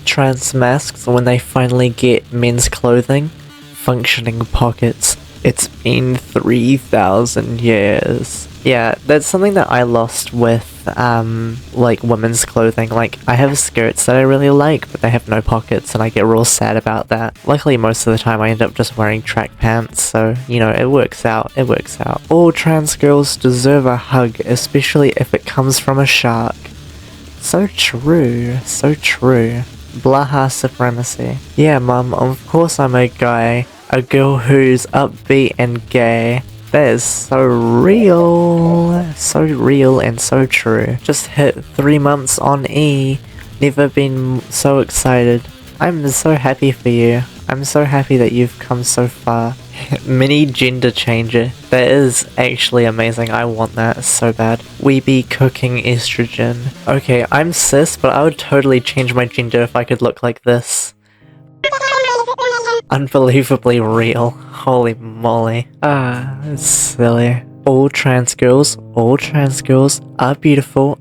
Trans masks, when they finally get men's clothing, functioning pockets. It's been 3,000 years. Yeah, that's something that I lost with, like, women's clothing. Like, I have skirts that I really like, but they have no pockets, and I get real sad about that. Luckily, most of the time I end up just wearing track pants, so, you know, it works out. All trans girls deserve a hug, especially if it comes from a shark. So true, so true. Blaha supremacy. Yeah, mum, of course I'm a guy. A girl who's upbeat and gay. That is so real and so true. Just hit 3 months on E. Never been so excited. I'm so happy for you. I'm so happy that you've come so far. Mini gender changer. That is actually amazing. I want that so bad. We be cooking estrogen. Okay, I'm cis, but I would totally change my gender if I could look like this. Unbelievably real. Holy moly. It's silly. all trans girls are beautiful,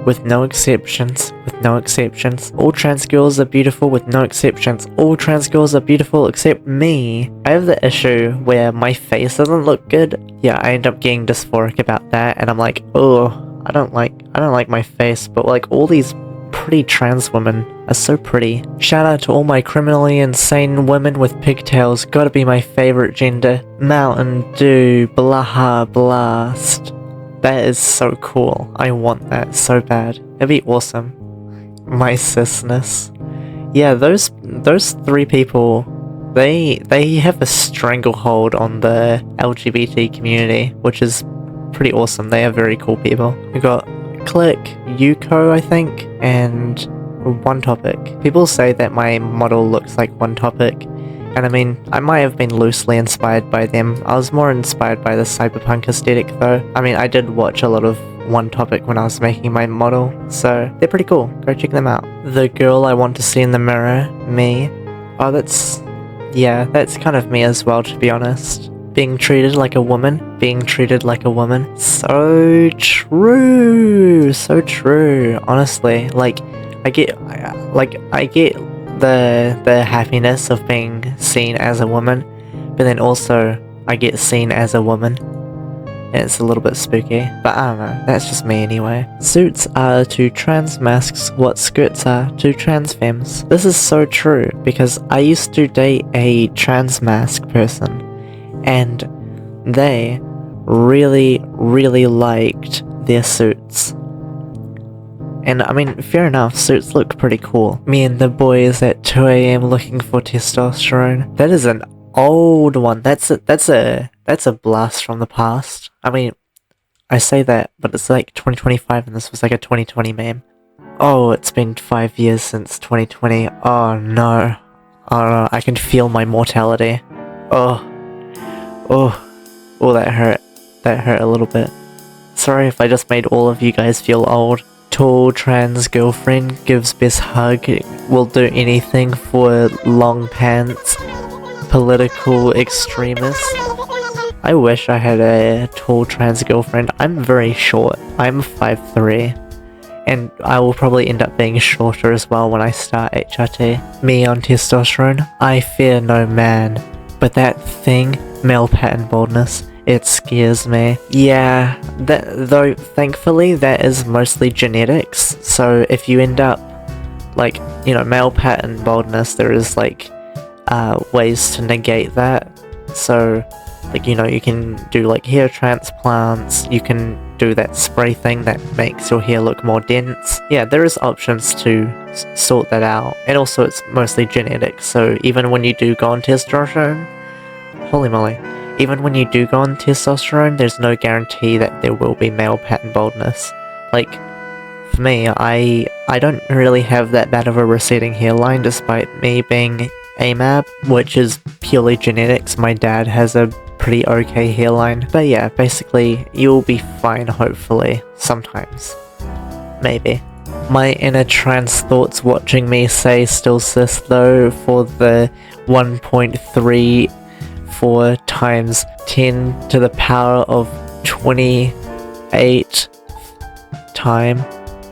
with no exceptions, All trans girls are beautiful with no exceptions. All trans girls are beautiful except me. I have the issue where my face doesn't look good. Yeah, I end up getting dysphoric about that, and I'm like, oh, I don't like my face, but like all these pretty trans women are so pretty. Shout out to all my criminally insane women with pigtails, gotta be my favorite gender. Mountain Dew, blah blast. That is so cool. I want that so bad. It'd be awesome. My cisness. Yeah, those three people, they have a stranglehold on the LGBT community, which is pretty awesome. They are very cool people. We got Click, Yuko, I think, and One Topic. People say that my model looks like One Topic, and I mean, I might have been loosely inspired by them. I was more inspired by the cyberpunk aesthetic though. I mean, I did watch a lot of One Topic when I was making my model, so they're pretty cool. Go check them out. The girl I want to see in the mirror, me. Oh, that's kind of me as well, to be honest. Being treated like a woman. So true. Honestly, like, I get the happiness of being seen as a woman, but then also I get seen as a woman. And it's a little bit spooky, but I don't know, that's just me anyway. Suits are to trans masks what skirts are to trans femmes. This is so true, because I used to date a trans mask person, and they really liked their suits. And I mean, fair enough, suits look pretty cool. Me and the boys at 2 AM looking for testosterone. That is an old one. That's a blast from the past. I mean, I say that, but it's like 2025 and this was like a 2020 meme. Oh, it's been 5 years since 2020. Oh no, I can feel my mortality. Oh, that hurt a little bit. Sorry if I just made all of you guys feel old. Tall trans girlfriend gives best hug, will do anything for long pants, political extremist. I wish I had a tall trans girlfriend. I'm very short. I'm 5'3", and I will probably end up being shorter as well when I start HRT. Me on testosterone, I fear no man, but that thing, male pattern baldness, it scares me. Yeah, though thankfully that is mostly genetics, so if you end up, like, you know, male pattern baldness, there is like ways to negate that. So, like, you know, you can do like hair transplants, you can do that spray thing that makes your hair look more dense. Yeah, there is options to sort that out, and also it's mostly genetics, so even when you do go on testosterone, holy moly, even when you do go on testosterone, there's no guarantee that there will be male pattern baldness. Like, for me, I don't really have that bad of a receding hairline despite me being AMAB, which is purely genetics. My dad has a pretty okay hairline. But yeah, basically, you'll be fine, hopefully. Sometimes. Maybe. My inner trans thoughts watching me say still cis though for the 1.34 times 10 to the power of 28 time.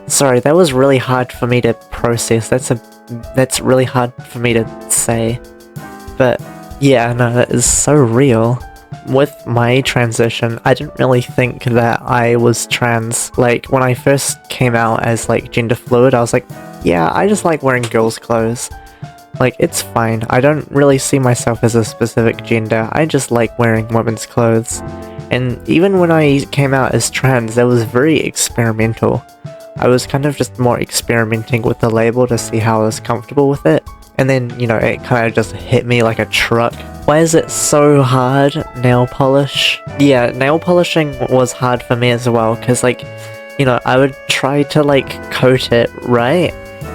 Sorry, that was really hard for me to process. That's really hard for me to say. But yeah, no, that is so real. With my transition, I didn't really think that I was trans. Like, when I first came out as like gender fluid, I was like, yeah, I just like wearing girls' clothes. Like, it's fine. I don't really see myself as a specific gender. I just like wearing women's clothes. And even when I came out as trans, that was very experimental. I was kind of just more experimenting with the label to see how I was comfortable with it. And then, you know, it kind of just hit me like a truck. Why is it so hard? Nail polish? Yeah, nail polishing was hard for me as well, because, like, you know, I would try to, like, coat it, right?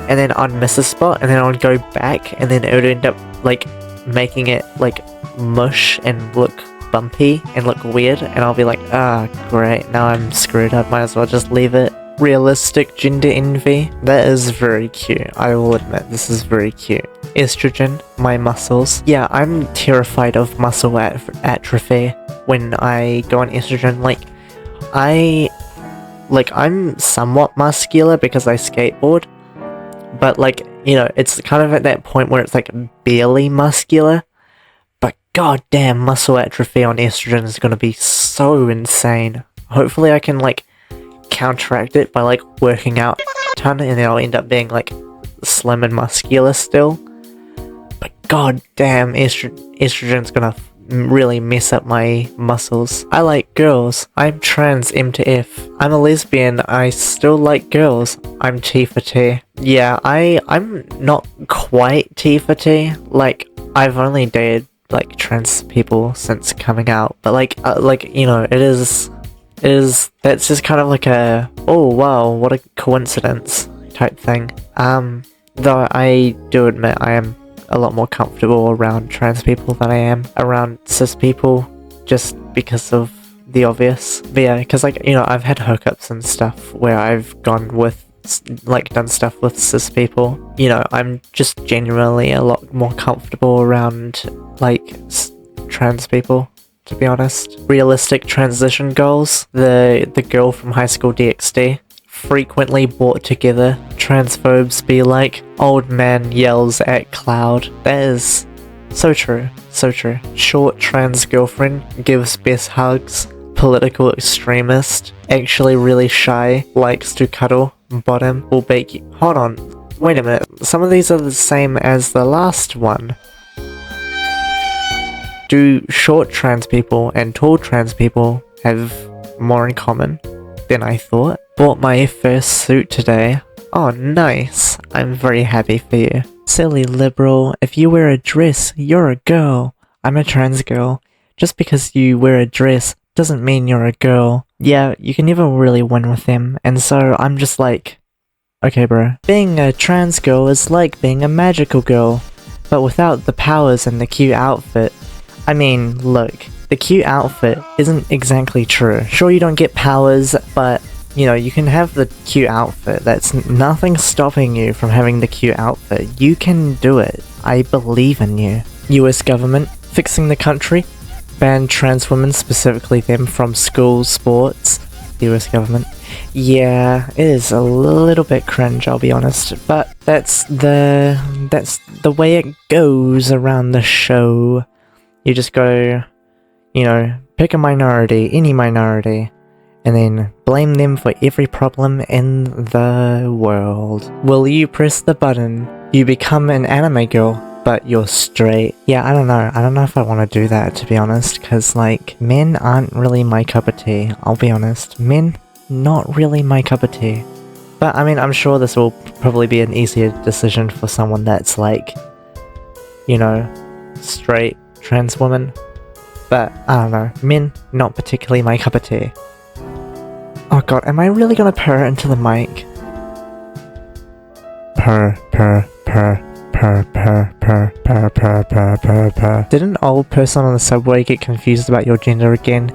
And then I'd miss a spot, and then I'd go back, and then it would end up, like, making it, like, mush and look bumpy and look weird, and I'll be like, ah, great, now I'm screwed up, might as well just leave it. Realistic gender envy. That is very cute. I will admit, this is very cute. Estrogen, my muscles. Yeah, I'm terrified of muscle atrophy when I go on estrogen. I'm somewhat muscular because I skateboard, but it's kind of at that point where it's like barely muscular. But goddamn, muscle atrophy on estrogen is gonna be so insane. Hopefully I can counteract it by working out a ton, and then I'll end up being slim and muscular still. But goddamn, estrogen's gonna really mess up my muscles. I like girls. I'm trans M to F. I'm a lesbian. I still like girls. I'm T for T. Yeah, I'm not quite T for T. I've only dated trans people since coming out, but it is that's just kind of a oh wow, what a coincidence type thing. Though I do admit I am a lot more comfortable around trans people than I am around cis people, just because of the obvious. But yeah, because I've had hookups and stuff where I've gone with done stuff with cis people. I'm just genuinely a lot more comfortable around trans people, to be honest. Realistic transition goals. The girl from High School DxD. Frequently brought together. Transphobes be like, old man yells at cloud. That is so true. So true. Short trans girlfriend gives best hugs. Political extremist. Actually really shy. Likes to cuddle. Bottom will bake you. Hold on. Wait a minute. Some of these are the same as the last one. Do short trans people and tall trans people have more in common than I thought? Bought my first suit today. Oh, nice. I'm very happy for you. Silly liberal, if you wear a dress, you're a girl. I'm a trans girl. Just because you wear a dress doesn't mean you're a girl. Yeah, you can never really win with them, and so I'm just okay bro. Being a trans girl is like being a magical girl, but without the powers and the cute outfit. I mean, look, the cute outfit isn't exactly true. Sure, you don't get powers, but you can have the cute outfit. That's nothing stopping you from having the cute outfit. You can do it. I believe in you. US government, fixing the country. Ban trans women, specifically them, from school sports. US government. Yeah, it is a little bit cringe, I'll be honest. But that's the way it goes around the show. You just go, pick a minority, any minority, and then blame them for every problem in the world. Will you press the button? You become an anime girl, but you're straight. Yeah, I don't know. I don't know if I want to do that, to be honest, because, men aren't really my cup of tea. I'll be honest. Men, not really my cup of tea. But, I mean, I'm sure this will probably be an easier decision for someone that's, straight trans woman. But, I don't know. Men, not particularly my cup of tea. Oh god, am I really gonna purr into the mic? Purr, purr, purr, purr, purr, purr, purr, purr, purr, purr, purr. Did an old person on the subway get confused about your gender again?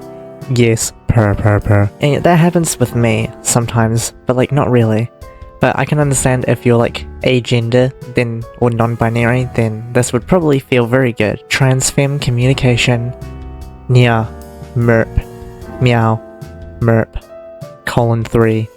Yes, purr, purr, purr. And that happens with me sometimes, but not really. But I can understand if you're agender, then, or non-binary, then this would probably feel very good. Transfem communication. Nya, merp, meow, merp. :3.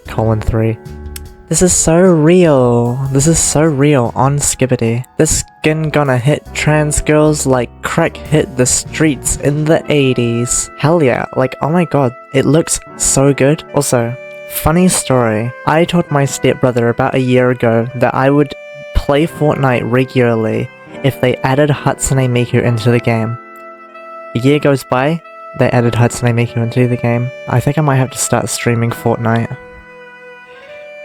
This is so real. This is so real on Skibbity. This skin gonna hit trans girls like crack hit the streets in the 80s. Hell yeah, oh my god, it looks so good. Also, funny story. I told my stepbrother about a year ago that I would play Fortnite regularly if they added Hatsune Miku into the game. A year goes by, they added Hatsune Miku into the game. I think I might have to start streaming Fortnite.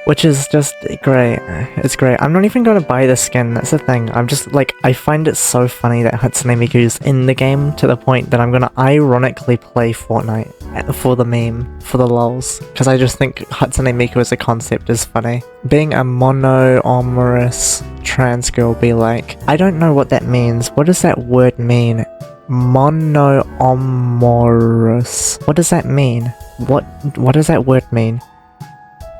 Which is just great. It's great. I'm not even gonna buy the skin, that's the thing. I'm just I find it so funny that Hatsune Miku's in the game to the point that I'm gonna ironically play Fortnite for the meme, for the lols. Because I just think Hatsune Miku as a concept is funny. Being a monoamorous trans girl be I don't know what that means. What does that word mean? Monoamorous. What does that mean? What does that word mean?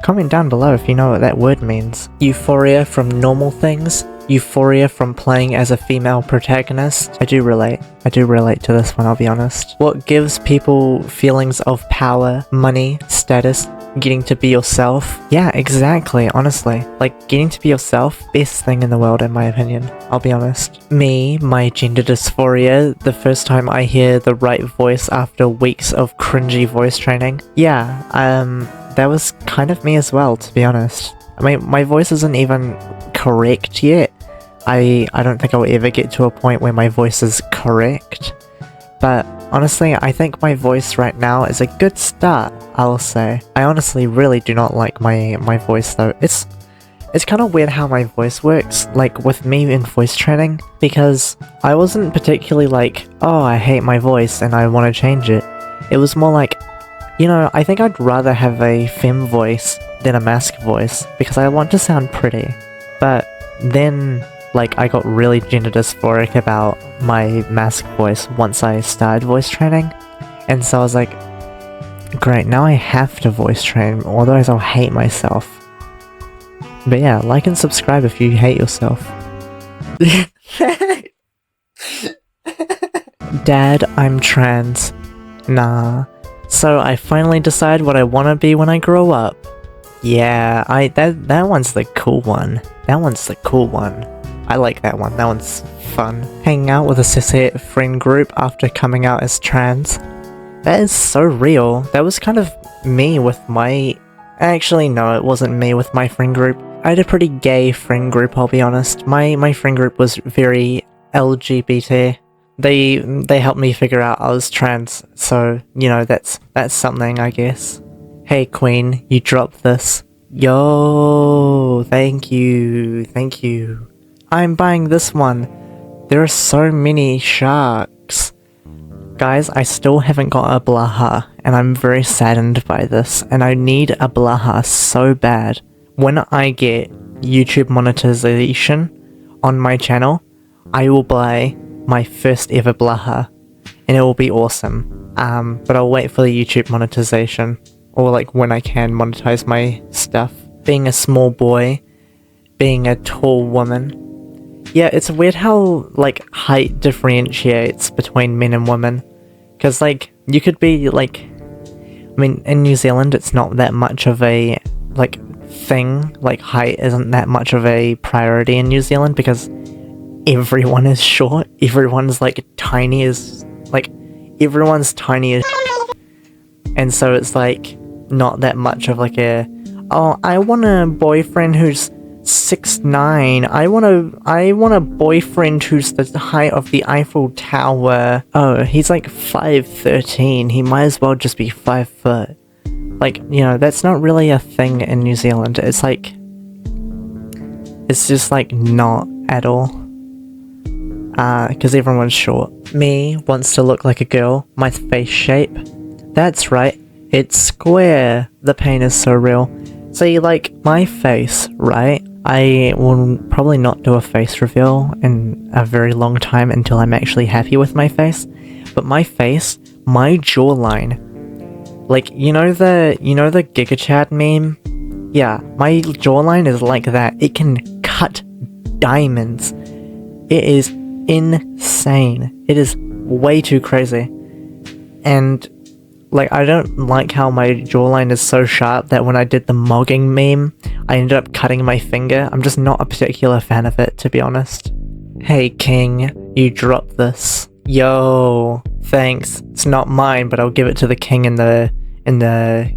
Comment down below if you know what that word means. Euphoria from normal things. Euphoria from playing as a female protagonist. I do relate. I do relate to this one, I'll be honest. What gives people feelings of power, money, status, getting to be yourself? Yeah, exactly, honestly. Like, getting to be yourself, best thing in the world in my opinion, I'll be honest. Me, my gender dysphoria, the first time I hear the right voice after weeks of cringy voice training. Yeah, that was kind of me as well, to be honest. I mean, my voice isn't even correct yet. I don't think I'll ever get to a point where my voice is correct. But honestly, I think my voice right now is a good start, I'll say. I honestly really do not like my voice though. It's kind of weird how my voice works, like with me in voice training, because I wasn't particularly like, oh, I hate my voice and I want to change it. It was more like, you know, I think I'd rather have a femme voice than a masc voice, because I want to sound pretty. But then, like, I got really gender dysphoric about my masc voice once I started voice training, and so I was like, great, now I have to voice train, otherwise I'll hate myself. But yeah, like and subscribe if you hate yourself. Dad, I'm trans. Nah. So I finally decide what I want to be when I grow up. Yeah, that one's the cool one. That one's the cool one. I like that one. That one's fun. Hanging out with a cishet friend group after coming out as trans. That is so real. That was kind of me with my... Actually, no, it wasn't me with my friend group. I had a pretty gay friend group, I'll be honest. My friend group was very LGBT. They helped me figure out I was trans, so, you know, that's something, I guess. Hey Queen, you dropped this. Yo, thank you. I'm buying this one. There are so many sharks. Guys, I still haven't got a blaha, and I'm very saddened by this, and I need a blaha so bad. When I get YouTube monetization on my channel, I will buy my first ever blaha, and it will be awesome. But I'll wait for the YouTube monetization, or like when I can monetize my stuff. Being a small boy, being a tall woman. Yeah, it's weird how like height differentiates between men and women, because like you could be like, I mean, in New Zealand it's not that much of a like thing, like height isn't that much of a priority in New Zealand because everyone is short. Everyone's like tiny as everyone's tiny as and so it's like not that much of like a, oh, I want a boyfriend who's 6'9". I want a boyfriend who's the height of the Eiffel Tower. Oh, he's like 5'13". He might as well just be 5 foot. Like, you know, that's not really a thing in New Zealand. It's like, it's just like not at all. Because everyone's short. Me wants to look like a girl. My face shape. That's right. It's square. The pain is so real. See, like, my face, right? I will probably not do a face reveal in a very long time until I'm actually happy with my face. But my face, my jawline, like, you know the Giga Chad meme? Yeah, my jawline is like that. It can cut diamonds. It is insane. It is way too crazy. And like, I don't like how my jawline is so sharp that when I did the mogging meme, I ended up cutting my finger. I'm just not a particular fan of it, to be honest. Hey King, you dropped this. Yo, thanks. It's not mine, but I'll give it to the king in the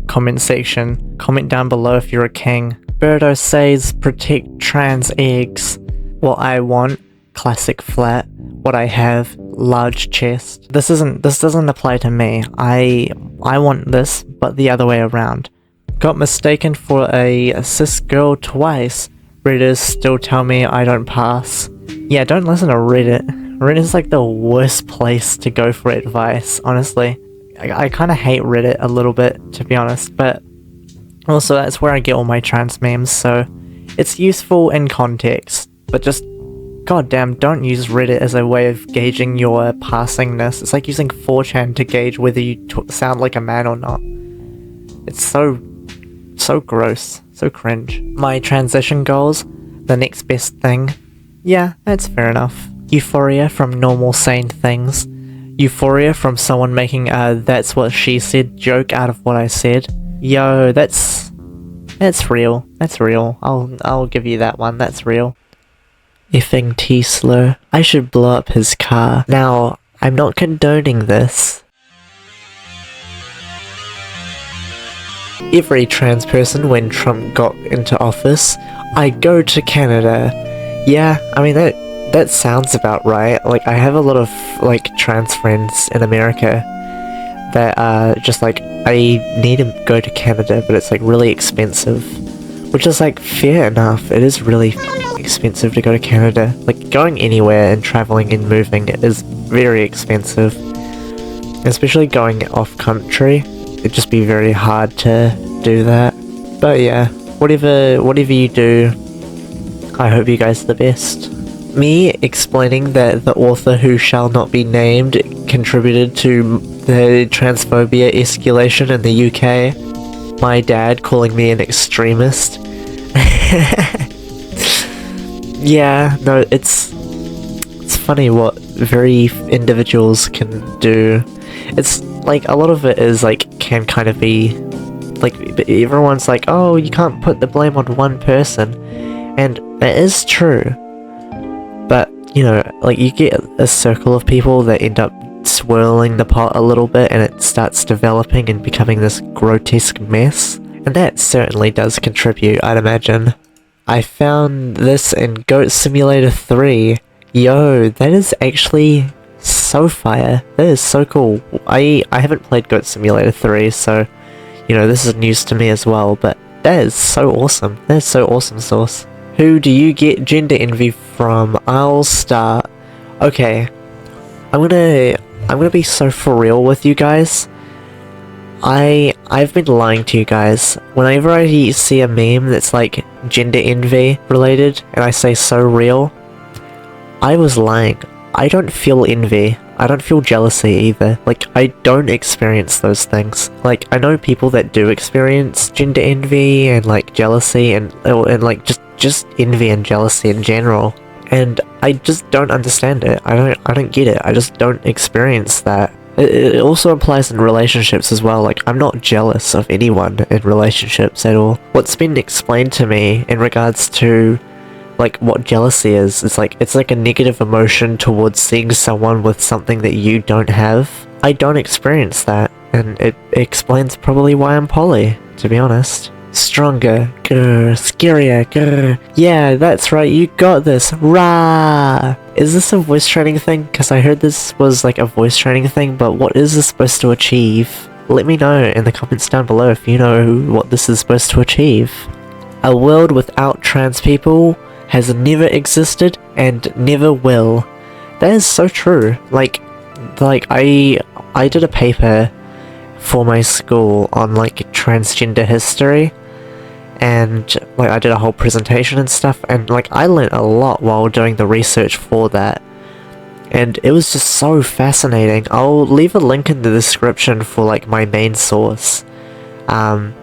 comment section. Comment down below if you're a king. Birdo says protect trans eggs. What I want, classic flat. What I have, large chest. This doesn't apply to me. I want this, but the other way around. Got mistaken for a cis girl twice. Redditors still tell me I don't pass. Yeah, don't listen to Reddit. Reddit's like the worst place to go for advice, honestly. I kind of hate Reddit a little bit, to be honest, but also that's where I get all my trans memes, so it's useful in context, but just goddamn, don't use Reddit as a way of gauging your passingness. It's like using 4chan to gauge whether you sound like a man or not. It's so So gross. So cringe. My transition goals, the next best thing. Yeah, that's fair enough. Euphoria from normal sane things. Euphoria from someone making a "that's what she said" joke out of what I said. Yo, that's real. That's real. I'll give you that one. That's real. Effing T-slur. I should blow up his car. Now, I'm not condoning this. Every trans person when Trump got into office, I go to Canada. Yeah, I mean that sounds about right. Like, I have a lot of like trans friends in America that are just like, I need to go to Canada, but it's like really expensive. Which is like fair enough. It is really expensive to go to Canada. Like, going anywhere and traveling and moving is very expensive. Especially going off country. It'd just be very hard to do that. But yeah, whatever you do, I hope you guys are the best. Me explaining that the author who shall not be named contributed to the transphobia escalation in the UK. My dad calling me an extremist. Yeah, no, it's funny what very individuals can do. It's like, a lot of it is like, can kind of be like, everyone's like, oh, you can't put the blame on one person, and it is true, but you know, like, you get a circle of people that end up swirling the pot a little bit, and it starts developing and becoming this grotesque mess, and that certainly does contribute, I'd imagine. I found this in Goat Simulator 3. Yo, that is actually so fire. That is so cool. I haven't played Goat Simulator 3, so, you know, this is news to me as well, but that is so awesome. That is so awesome sauce. Who do you get gender envy from? I'll start. Okay. I'm gonna be so for real with you guys. I've been lying to you guys. Whenever I see a meme that's like gender envy related and I say so real, I was lying. I don't feel envy. I don't feel jealousy either. Like, I don't experience those things. Like, I know people that do experience gender envy and like jealousy and like just envy and jealousy in general. And I just don't understand it. I don't get it. I just don't experience that. It also applies in relationships as well. Like, I'm not jealous of anyone in relationships at all. What's been explained to me in regards to like what jealousy is, it's like a negative emotion towards seeing someone with something that you don't have. I don't experience that, and it explains probably why I'm poly, to be honest. Stronger, grr, scarier, grr. Yeah, that's right, you got this, rah! Is this a voice training thing? Because I heard this was like a voice training thing, but what is this supposed to achieve? Let me know in the comments down below if you know what this is supposed to achieve. A world without trans people has never existed and never will. That is so true. Like I did a paper for my school on like transgender history, and like I did a whole presentation and stuff, and like I learned a lot while doing the research for that, and it was just so fascinating. I'll leave a link in the description for like my main source,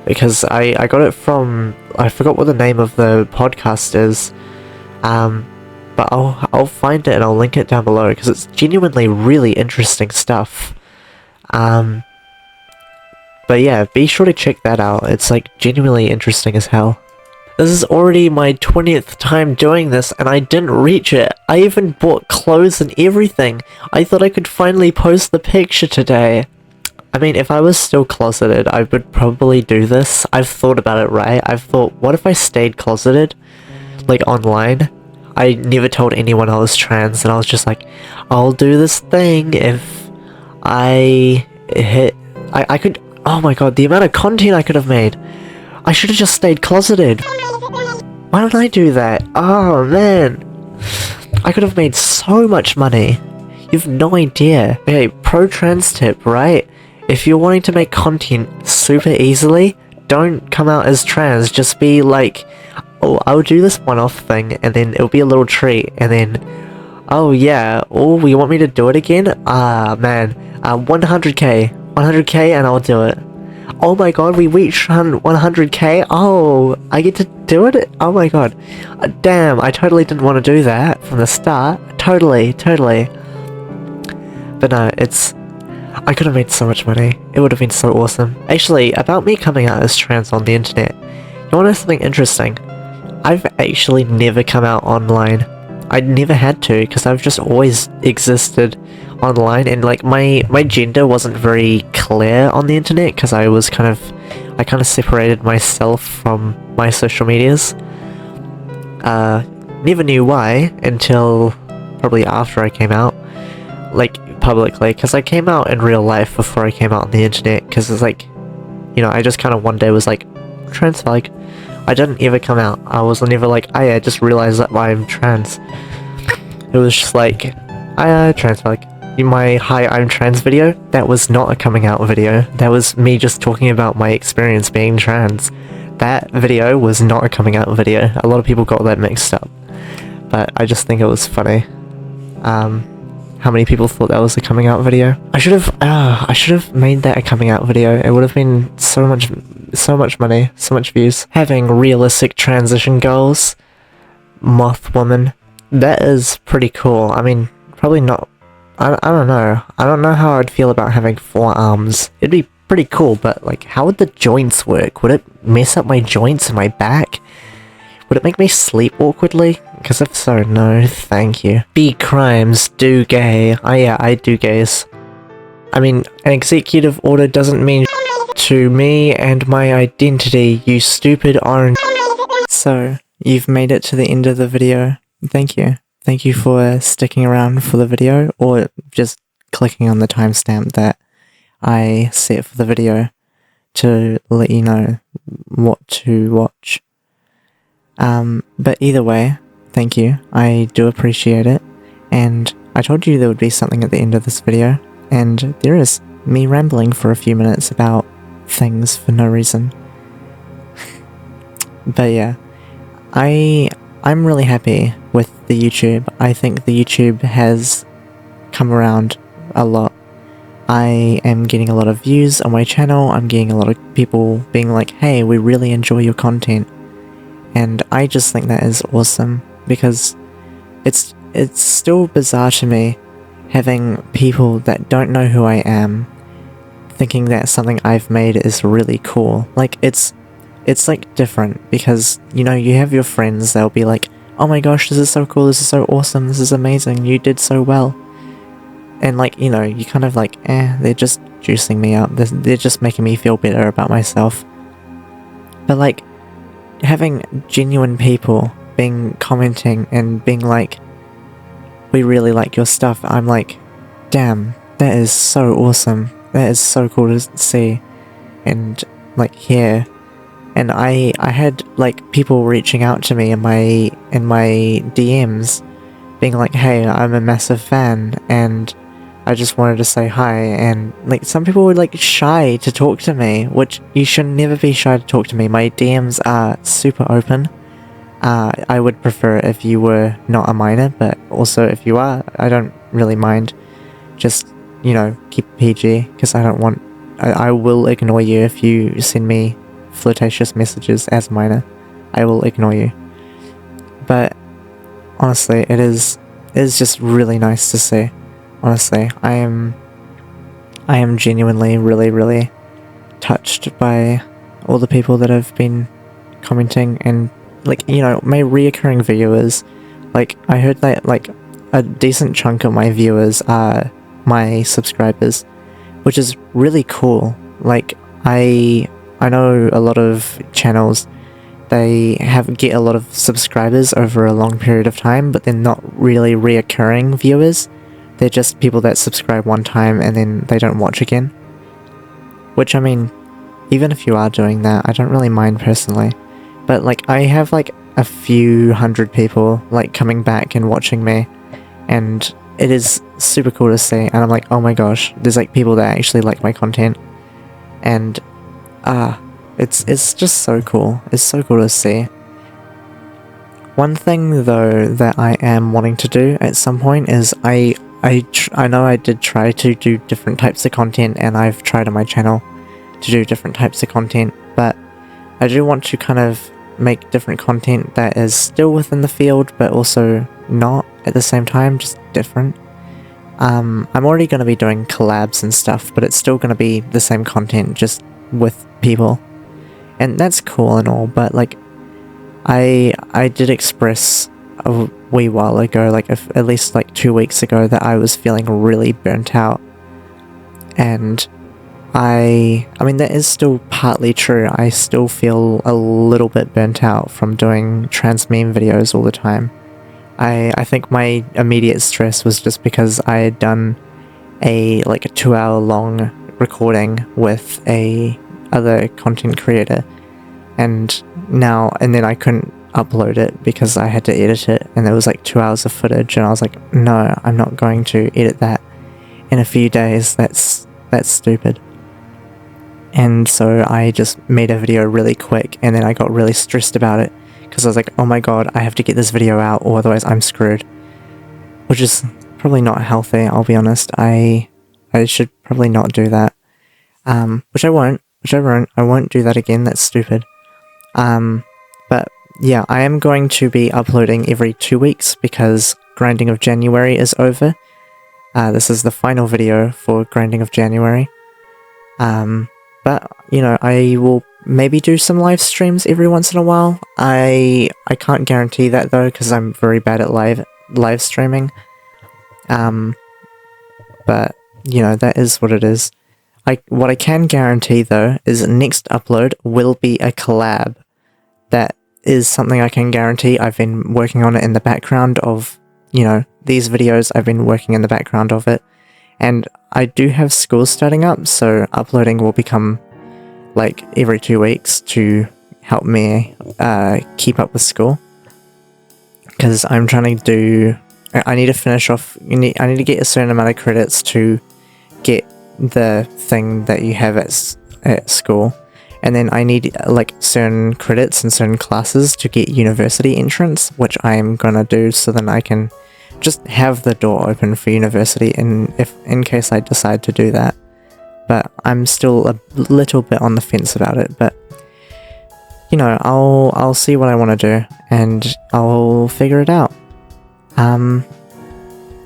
because I got it from, I forgot what the name of the podcast is, but I'll find it and I'll link it down below because it's genuinely really interesting stuff. But yeah, be sure to check that out. It's like genuinely interesting as hell. This is already my 20th time doing this and I didn't reach it. I even bought clothes and everything. I thought I could finally post the picture today. I mean, if I was still closeted, I would probably do this. I've thought about it, right? I've thought, what if I stayed closeted? Like, online? I never told anyone I was trans, and I was just like, I'll do this thing if I hit... I could... Oh my god, the amount of content I could have made! I should have just stayed closeted! Why don't I do that? Oh man! I could have made so much money! You've no idea. Okay, pro trans tip, right? If you're wanting to make content super easily, don't come out as trans, just be like, oh, I'll do this one-off thing, and then it'll be a little treat, and then, oh yeah, oh, you want me to do it again? Ah, man, 100k and I'll do it. Oh my god, we reached 100k. Oh, I get to do it? Oh my god. Damn, I totally didn't want to do that from the start. Totally. But no, I could have made so much money. It would have been so awesome. Actually, about me coming out as trans on the internet. You wanna know something interesting? I've actually never come out online. I never had to, because I've just always existed online, and like my gender wasn't very clear on the internet, because I kind of separated myself from my social medias. Never knew why until probably after I came out, like publicly, because I came out in real life before I came out on the internet, because it's like, you know, I just kind of one day was like, trans flag. I didn't ever come out. I was never like, I just realized that I'm trans. It was just like, trans flag. In my hi, I'm trans video, that was not a coming out video. That was me just talking about my experience being trans. That video was not a coming out video. A lot of people got that mixed up. But I just think it was funny. How many people thought that was a coming out video? I should have made that a coming out video. It would have been so much money, so much views. Having realistic transition goals, moth woman, that is pretty cool. I mean, probably not. I don't know. I don't know how I'd feel about having 4 arms. It'd be pretty cool, but like, how would the joints work? Would it mess up my joints and my back? Would it make me sleep awkwardly? Because if so, no, thank you. B crimes, do gay. Oh yeah, I do gays. I mean, an executive order doesn't mean to me and my identity, you stupid orange. So, you've made it to the end of the video. Thank you. Thank you for sticking around for the video, or just clicking on the timestamp that I set for the video to let you know what to watch. But either way, thank you. I do appreciate it. And I told you there would be something at the end of this video, and there is me rambling for a few minutes about things for no reason. But yeah, I'm really happy with the YouTube. I think the YouTube has come around a lot. I am getting a lot of views on my channel. I'm getting a lot of people being like, hey, we really enjoy your content. And I just think that is awesome, because it's still bizarre to me having people that don't know who I am thinking that something I've made is really cool. Like, it's like different, because, you know, you have your friends, they'll be like, oh my gosh, this is so cool, this is so awesome, this is amazing, you did so well. And like, you know, you kind of like, they're just juicing me up, they're just making me feel better about myself. But like, having genuine people commenting and being like, we really like your stuff, I'm like, damn, that is so awesome, that is so cool to see and like hear. And I had like people reaching out to me in my DMs being like, hey, I'm a massive fan and I just wanted to say hi. And like, some people were like shy to talk to me, which you should never be shy to talk to me. My DMs are super open. I would prefer if you were not a minor, but also if you are, I don't really mind. Just, you know, keep PG, because I will ignore you if you send me flirtatious messages as minor. I will ignore you. But honestly, it is just really nice to see. Honestly, I am genuinely really touched by all the people that have been commenting, and like, you know, my reoccurring viewers. Like, I heard that like a decent chunk of my viewers are my subscribers, which is really cool. Like, I know a lot of channels, they get a lot of subscribers over a long period of time, but they're not really reoccurring viewers. They're just people that subscribe one time and then they don't watch again. Which, I mean, even if you are doing that, I don't really mind personally. But like, I have like a few hundred people like coming back and watching me, and it is super cool to see. And I'm like, oh my gosh, there's like people that actually like my content. And it's just so cool. It's so cool to see. One thing though that I am wanting to do at some point is I know I did try to do different types of content, and I've tried on my channel. to do different types of content, but I do want to kind of make different content that is still within the field, but also not at the same time, just different. I'm already going to be doing collabs and stuff, but it's still going to be the same content, just with people. And that's cool and all, but like, I did express a wee while ago, like at least like 2 weeks ago, that I was feeling really burnt out. And I mean, that is still partly true. I still feel a little bit burnt out from doing trans meme videos all the time. I think my immediate stress was just because I had done a 2-hour long recording with a other content creator, and then I couldn't upload it because I had to edit it, and there was like 2 hours of footage, and I was like, no, I'm not going to edit that in a few days. That's stupid. And so I just made a video really quick, and then I got really stressed about it because I was like, oh my god, I have to get this video out or otherwise I'm screwed. Which is probably not healthy, I'll be honest. I should probably not do that. Which I won't do that again, that's stupid. But yeah, I am going to be uploading every 2 weeks because Grinding of January is over. This is the final video for Grinding of January. But, you know, I will maybe do some live streams every once in a while. I can't guarantee that though, because I'm very bad at live streaming. But, you know, that is what it is. What I can guarantee though is next upload will be a collab. That is something I can guarantee. I've been working on it in the background of, you know, these videos. I've been working in the background of it. And I do have school starting up, so uploading will become like every 2 weeks to help me keep up with school. Because I'm trying to do... I need to finish off... I need to get a certain amount of credits to get the thing that you have at school. And then I need like certain credits and certain classes to get university entrance, which I'm gonna do so then I can just have the door open for university in case I decide to do that. But I'm still a little bit on the fence about it, but you know, I'll see what I want to do and I'll figure it out.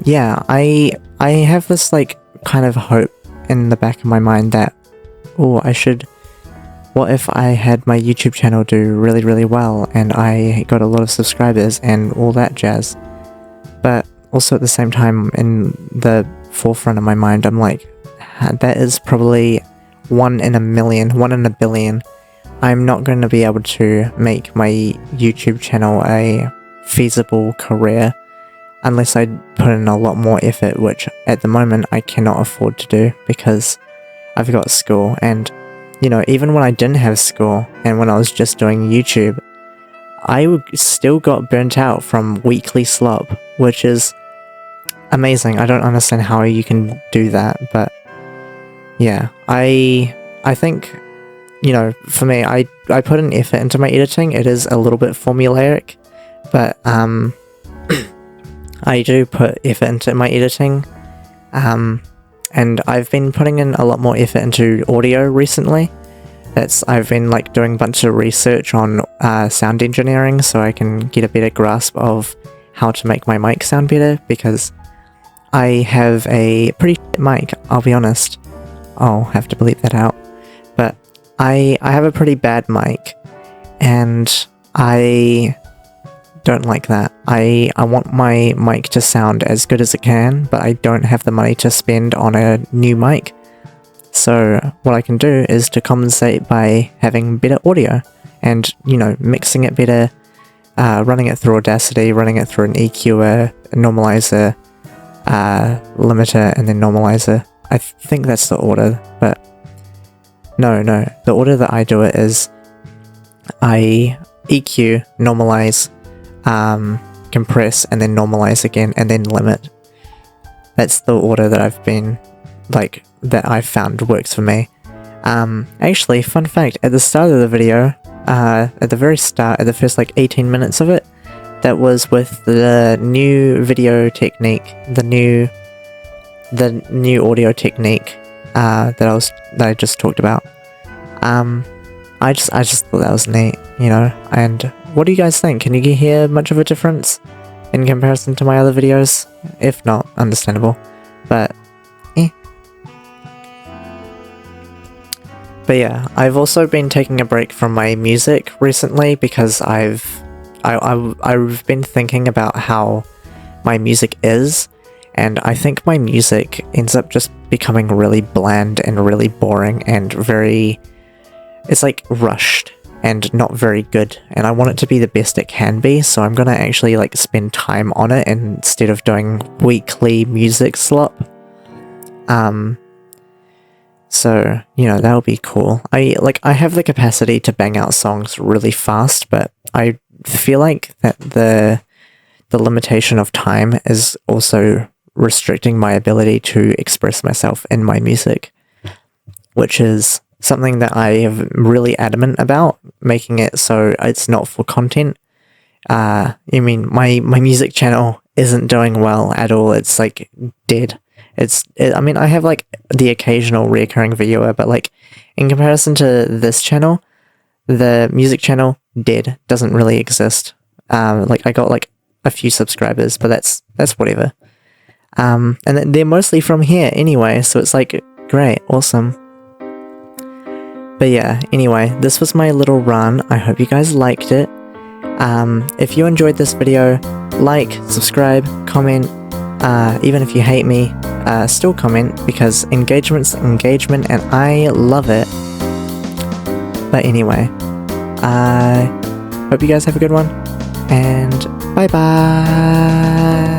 Yeah, I have this like kind of hope in the back of my mind that, oh, what if I had my YouTube channel do really, really well and I got a lot of subscribers and all that jazz. But also at the same time, in the forefront of my mind, I'm like, that is probably 1 in a million, 1 in a billion. I'm not going to be able to make my YouTube channel a feasible career unless I put in a lot more effort, which at the moment I cannot afford to do because I've got school. And, you know, even when I didn't have school and when I was just doing YouTube, I still got burnt out from weekly slop, which is amazing. I don't understand how you can do that, but yeah, I think, you know, for me, I put an effort into my editing. It is a little bit formulaic, but I do put effort into my editing, and I've been putting in a lot more effort into audio recently. I've been like doing a bunch of research on sound engineering so I can get a better grasp of how to make my mic sound better, because I have a pretty shit mic, I'll be honest. I'll have to bleep that out. But I have a pretty bad mic, and I don't like that. I want my mic to sound as good as it can, but I don't have the money to spend on a new mic. So what I can do is to compensate by having better audio and, you know, mixing it better, running it through Audacity, running it through an EQer, a normalizer, limiter, and then normalizer. I think that's the order, but no, the order that I do it is I EQ, normalize, compress, and then normalize again, and then limit. That's the order that I've found works for me. Actually, fun fact, at the start of the video, at the very start, at the first like 18 minutes of it, that was with the new video technique, the new audio technique that I just talked about. I just thought that was neat, you know. And what do you guys think? Can you hear much of a difference in comparison to my other videos? If not, understandable. But But yeah, I've also been taking a break from my music recently because I've been thinking about how my music is, and I think my music ends up just becoming really bland and really boring and it's like rushed and not very good, and I want it to be the best it can be, so I'm gonna actually like spend time on it instead of doing weekly music slop. So, you know, that'll be cool. I have the capacity to bang out songs really fast, but I feel like that the limitation of time is also restricting my ability to express myself in my music, which is something that I am really adamant about, making it so it's not for content. I mean, my music channel isn't doing well at all. It's like dead. I mean, I have like the occasional recurring viewer, but like in comparison to this channel, the music channel dead, doesn't really exist. Like I got like a few subscribers, but that's whatever. And they're mostly from here anyway, so it's like great, awesome. But yeah, anyway, this was my little run. I hope you guys liked it. If you enjoyed this video, like, subscribe, comment. Even if you hate me, still comment, because engagement's engagement and I love it. But anyway, I hope you guys have a good one, and bye bye!